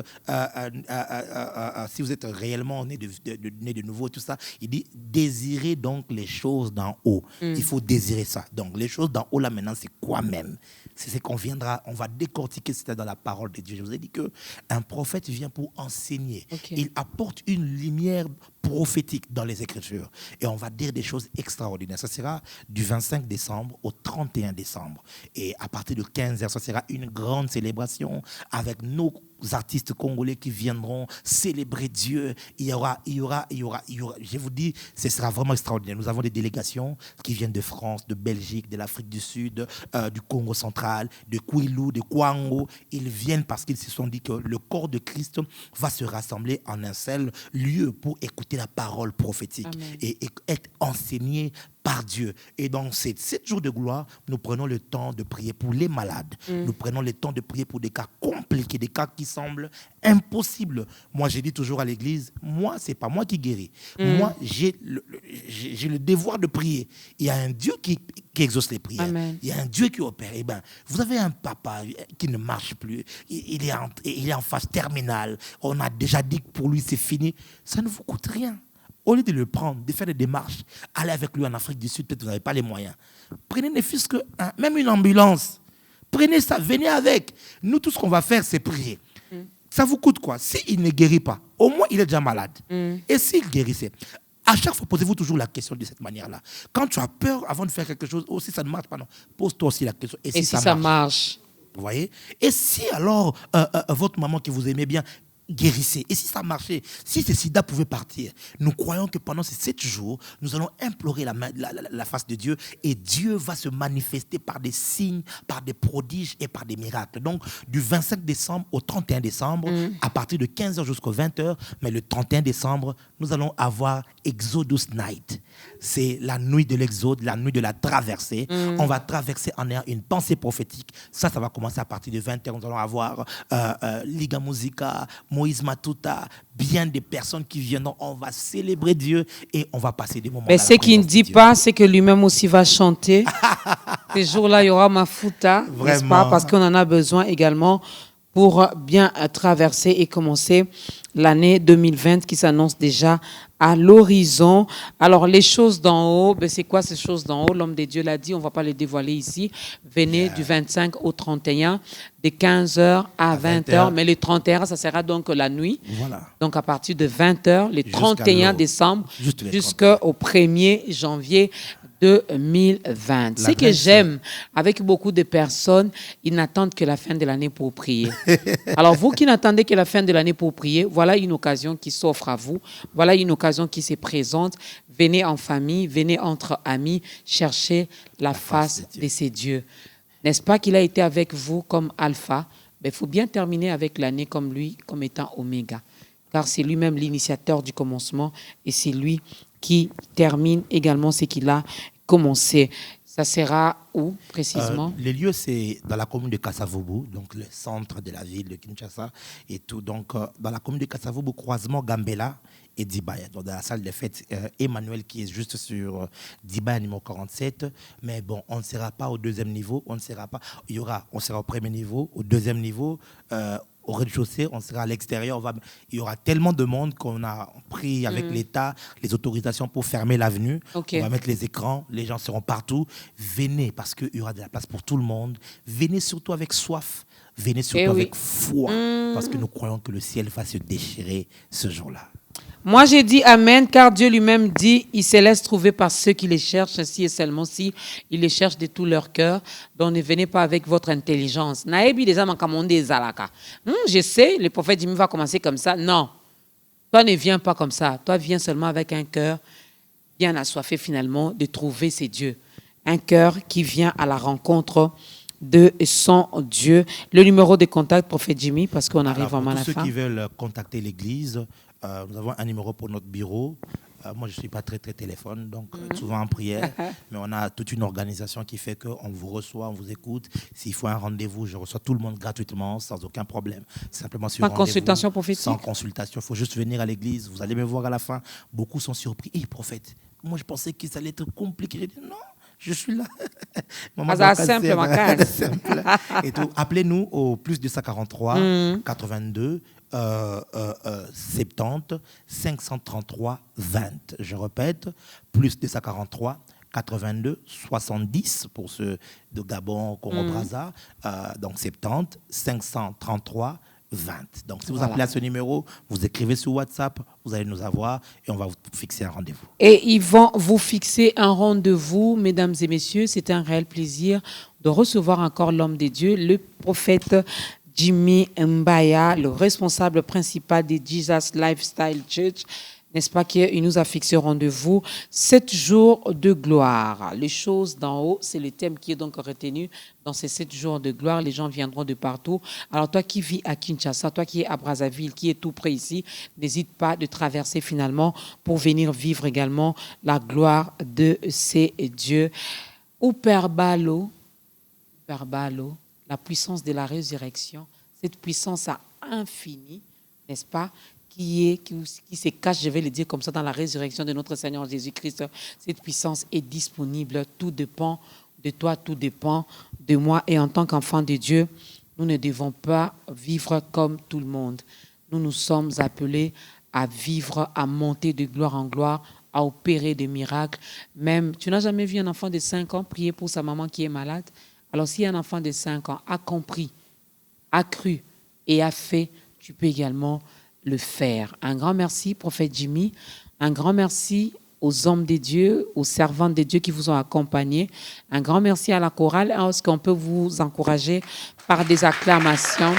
réellement né de nouveau, tout ça, il dit désirez donc les choses d'en haut. Il faut désirer ça. Donc les choses d'en haut là maintenant, c'est quoi même? C'est ce qu'on viendra, on va décortiquer, c'était dans la parole de Dieu. Je vous ai dit qu'un prophète vient pour enseigner. Il apporte une lumière prophétique dans les Écritures. Et on va dire des choses extraordinaires. Ça sera du 25 décembre au 31 décembre. Et à partir de 15h, ça sera une grande célébration avec nos artistes congolais qui viendront célébrer Dieu. Il y aura. Je vous dis, ce sera vraiment extraordinaire. Nous avons des délégations qui viennent de France, de Belgique, de l'Afrique du Sud, du Congo central, de Kwilu, de Kwango. Ils viennent parce qu'ils se sont dit que le corps de Christ va se rassembler en un seul lieu pour écouter la parole prophétique et être enseigné par Dieu. Et dans ces 7 jours de gloire, nous prenons le temps de prier pour les malades. Nous prenons le temps de prier pour des cas compliqués, des cas qui semblent impossibles. Moi, j'ai dit toujours à l'église, moi, c'est pas moi qui guéris. Moi, j'ai le devoir de prier. Il y a un Dieu qui exauce les prières. Il y a un Dieu qui opère. Eh bien, vous avez un papa qui ne marche plus. Il est en phase terminale. On a déjà dit que pour lui, c'est fini. Ça ne vous coûte rien. Au lieu de le prendre, de faire des démarches, aller avec lui en Afrique du Sud, peut-être que vous n'avez pas les moyens. Prenez ne fût-ce que même une ambulance. Prenez ça, venez avec. Nous, tout ce qu'on va faire, c'est prier. Ça vous coûte quoi? S'il ne guérit pas, au moins il est déjà malade. Et s'il guérissait? À chaque fois, posez-vous toujours la question de cette manière-là. Quand tu as peur avant de faire quelque chose, si ça ne marche pas, non. Pose-toi aussi la question. Et si ça marche? Vous voyez? Et si alors, votre maman qui vous aimait bien, guérissez. Et si ça marchait, si ce sida pouvait partir, nous croyons que pendant ces 7 jours, nous allons implorer la face de Dieu et Dieu va se manifester par des signes, par des prodiges et par des miracles. Donc, du 25 décembre au 31 décembre, à partir de 15h jusqu'au 20h, mais le 31 décembre, nous allons avoir Exodus Night. C'est la nuit de l'exode, la nuit de la traversée. On va traverser en ayant une pensée prophétique. Ça va commencer à partir de 20h. Nous allons avoir Liga Musica, Moïse Matuta, bien des personnes qui viendront. On va célébrer Dieu et on va passer des moments. Mais ce qu'il ne dit pas, c'est que lui-même aussi va chanter. Ces jours-là, il y aura Mafuta, n'est-ce pas? Parce qu'on en a besoin également pour bien traverser et commencer l'année 2020 qui s'annonce déjà à l'horizon. Alors, les choses d'en haut, c'est quoi ces choses d'en haut? L'homme de Dieu l'a dit, on ne va pas les dévoiler ici. Venez du 25 au 31, de 15h à 20h. Mais le 31, ça sera donc la nuit. Voilà. Donc, à partir de 20h, le 31 décembre jusqu'au 1er janvier 2020. Ce que j'aime avec beaucoup de personnes, ils n'attendent que la fin de l'année pour prier. Alors, vous qui n'attendez que la fin de l'année pour prier, voilà une occasion qui s'offre à vous. Voilà une occasion qui se présente. Venez en famille, venez entre amis, chercher la face de ces dieux. N'est-ce pas qu'il a été avec vous comme alpha? Il faut bien terminer avec l'année comme lui, comme étant oméga. Car c'est lui-même l'initiateur du commencement et c'est lui qui termine également ce qu'il a commencé. Ça sera où précisément? Les lieux, c'est dans la commune de Kasavubu, donc le centre de la ville de Kinshasa et tout. Donc, dans la commune de Kasavubu, croisement Gambela et Dibaya. Donc, dans la salle des fêtes, Emmanuel qui est juste sur Dibaya numéro 47. Mais bon, on ne sera pas au deuxième niveau. On sera au premier niveau, au deuxième niveau. Au rez-de-chaussée, on sera à l'extérieur. Il y aura tellement de monde qu'on a pris avec l'État les autorisations pour fermer l'avenue. Okay. On va mettre les écrans, les gens seront partout. Venez parce qu'il y aura de la place pour tout le monde. Venez surtout avec soif. Venez surtout avec foi parce que nous croyons que le ciel va se déchirer ce jour-là. Moi, j'ai dit Amen, car Dieu lui-même dit, il se laisse trouver par ceux qui les cherchent, ainsi et seulement si ils les cherchent de tout leur cœur. Donc, ne venez pas avec votre intelligence. Naebi les âmes en zalaka. Je sais, le prophète Jimmy va commencer comme ça. Non, toi ne viens pas comme ça. Toi, viens seulement avec un cœur bien assoiffé finalement de trouver ses dieux. Un cœur qui vient à la rencontre de son Dieu. Le numéro de contact, prophète Jimmy, parce qu'on arrive vraiment à la fin. Pour ceux qui veulent contacter l'église, nous avons un numéro pour notre bureau. Moi, je ne suis pas très téléphone, donc souvent en prière. Mais on a toute une organisation qui fait qu'on vous reçoit, on vous écoute. S'il faut un rendez-vous, je reçois tout le monde gratuitement, sans aucun problème. Simplement sur rendez-vous. Sans consultation prophétique? Sans consultation. Il faut juste venir à l'église. Vous allez me voir à la fin. Beaucoup sont surpris. Hé, prophète, moi, je pensais que ça allait être compliqué. J'ai dit non. Je suis là. Simple. Et tout. Appelez-nous au plus 243 82 70 533 20. Je répète, plus 243 82 70 pour ceux de Gabon, Congo-Brazza. Donc 70 533 20. Donc, si vous appelez à ce numéro, vous écrivez sur WhatsApp, vous allez nous avoir et on va vous fixer un rendez-vous. Et ils vont vous fixer un rendez-vous, mesdames et messieurs. C'est un réel plaisir de recevoir encore l'homme de Dieu, le prophète Jimmy Mbaya, le responsable principal des Jesus Lifestyle Church. N'est-ce pas qu'il nous a fixé rendez-vous 7 jours de gloire. Les choses d'en haut, c'est le thème qui est donc retenu dans ces 7 jours de gloire. Les gens viendront de partout. Alors toi qui vis à Kinshasa, toi qui es à Brazzaville, qui est tout près ici, n'hésite pas de traverser finalement pour venir vivre également la gloire de ces dieux. Ou Père Balo, la puissance de la résurrection, cette puissance à infini, n'est-ce pas, qui se cache, je vais le dire comme ça, dans la résurrection de notre Seigneur Jésus-Christ. Cette puissance est disponible. Tout dépend de toi, tout dépend de moi. Et en tant qu'enfants de Dieu, nous ne devons pas vivre comme tout le monde. Nous sommes appelés à vivre, à monter de gloire en gloire, à opérer des miracles. Même, tu n'as jamais vu un enfant de 5 ans prier pour sa maman qui est malade? Alors, si un enfant de 5 ans a compris, a cru et a fait, tu peux également le faire. Un grand merci, prophète Jimmy. Un grand merci aux hommes de Dieu, aux servantes de Dieu qui vous ont accompagnés. Un grand merci à la chorale. Est-ce qu'on peut vous encourager par des acclamations?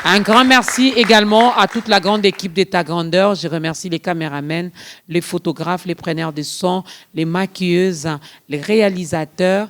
Un grand merci également à toute la grande équipe d'État Grandeur. Je remercie les caméramans, les photographes, les preneurs de son, les maquilleuses, les réalisateurs,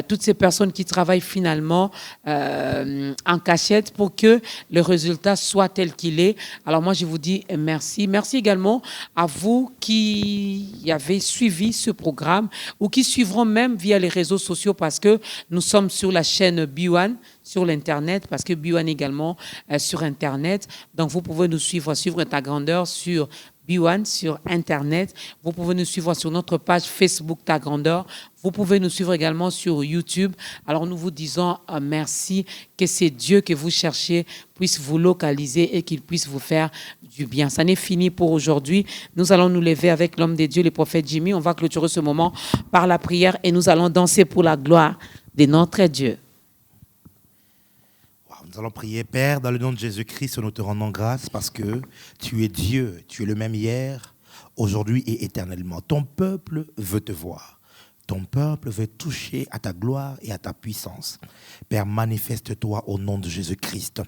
toutes ces personnes qui travaillent finalement en cachette pour que le résultat soit tel qu'il est. Alors moi, je vous dis merci. Merci également à vous qui avez suivi ce programme ou qui suivront même via les réseaux sociaux parce que nous sommes sur la chaîne B1 sur l'Internet, parce que B1 également sur Internet. Donc, vous pouvez nous suivre État Grandeur sur B1 sur Internet. Vous pouvez nous suivre sur notre page Facebook Ta Grandeur. Vous pouvez nous suivre également sur YouTube. Alors, nous vous disons merci, que ces dieux que vous cherchez puissent vous localiser et qu'ils puissent vous faire du bien. Ça n'est fini pour aujourd'hui. Nous allons nous lever avec l'homme des dieux, le prophète Jimmy. On va clôturer ce moment par la prière et nous allons danser pour la gloire de notre Dieu. Nous allons prier, Père, dans le nom de Jésus-Christ, nous te rendons grâce parce que tu es Dieu, tu es le même hier, aujourd'hui et éternellement. Ton peuple veut te voir. Ton peuple veut toucher à ta gloire et à ta puissance. Père, manifeste-toi au nom de Jésus-Christ.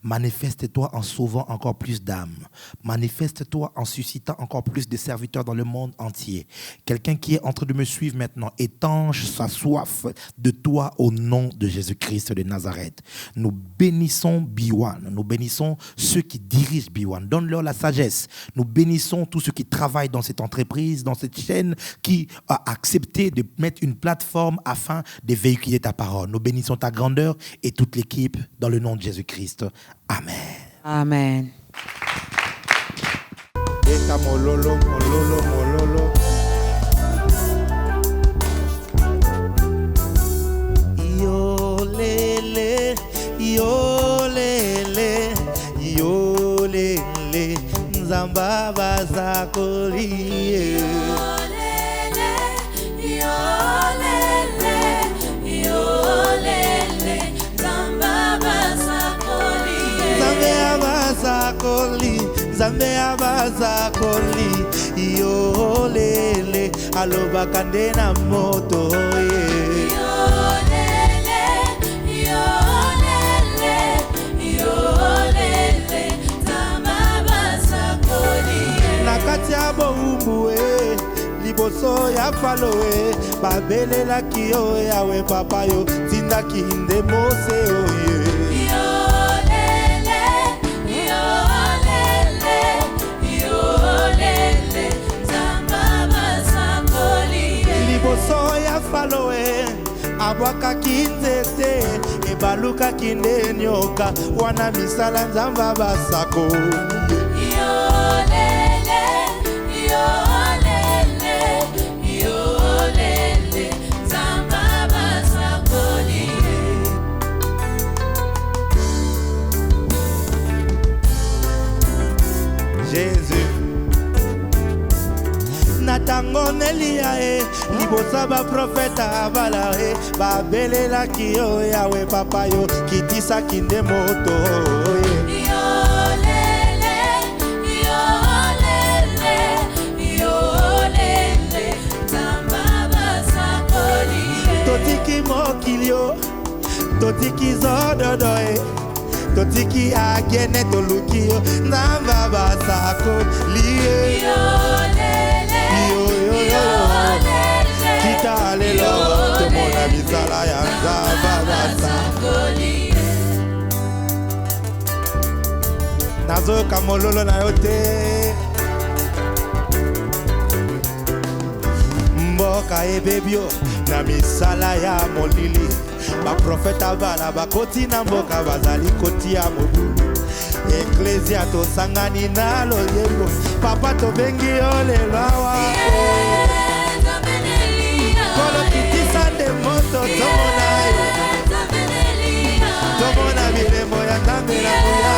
Manifeste-toi en sauvant encore plus d'âmes. Manifeste-toi en suscitant encore plus de serviteurs dans le monde entier. Quelqu'un qui est en train de me suivre maintenant étanche sa soif de toi au nom de Jésus-Christ de Nazareth. Nous bénissons B1. Nous bénissons ceux qui dirigent B1. Donne-leur la sagesse. Nous bénissons tous ceux qui travaillent dans cette entreprise, dans cette chaîne, qui a accepté de mettre une plateforme afin de véhiculer ta parole. Nous bénissons ta grandeur et toute l'équipe dans le nom de Jésus-Christ. Amen. Amen. Eta mololo, mololo, mololo. Yo lele, yo lele, yo lele, nzamba bazakoli. Zambe abazakoli yo lele aloba kandena moto ye yo lele zamba abazakoli nakati ya boumbu liboso ya falo babelela kiyo yawe papa yo tindaki nde mose oye liboso ya faloe abwakaki nzete ebalukaki nde nyoka wana misala nzamba basakoli Jésus natango nelia libosa ba profeta bala babelela kiyo yawe papa yo kitisa kinde moto totiki mokilio totiki zododoe totiki agene tolukio namba basako liye kita lelo tomona misala ya nzamba basako nazoyoka mololo na yo te mboka ebebio na misala ya molili baprofeta bala bakoti na mboka bazali koti ya mobu eklesia tosangani na loyembo papa tobengi yo lelo awa kolo kitisa nde moto tomona yo tomona bilemo ya nzambe na moya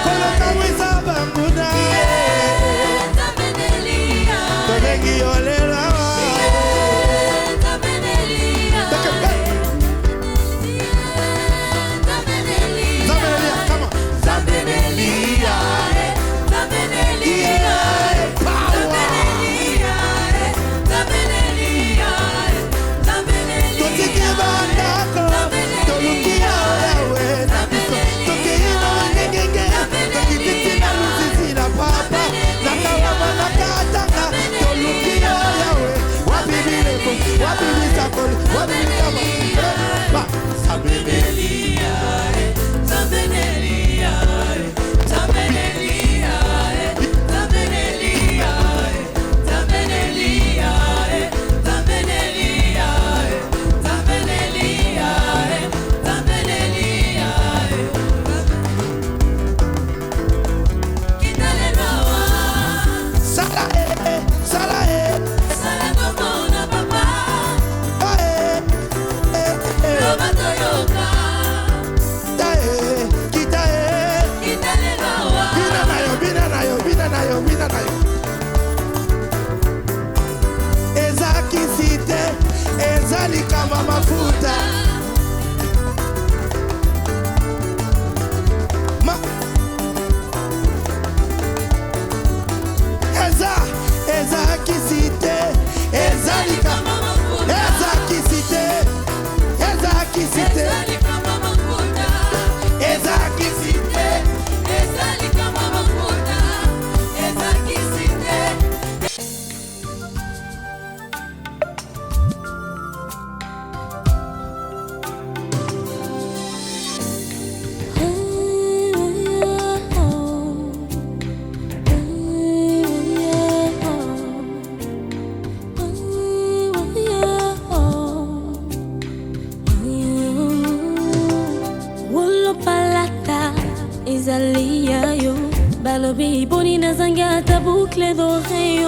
kolo kamwisa banguna tobengi yo lelo awa kama mafuta eza kisite ezali kama mafuta eza kisite ezali kama mafuta eza kisite ezali kama mafuta eza kisite. nazali yayo balobi boni nazanga ta boucle d'oreille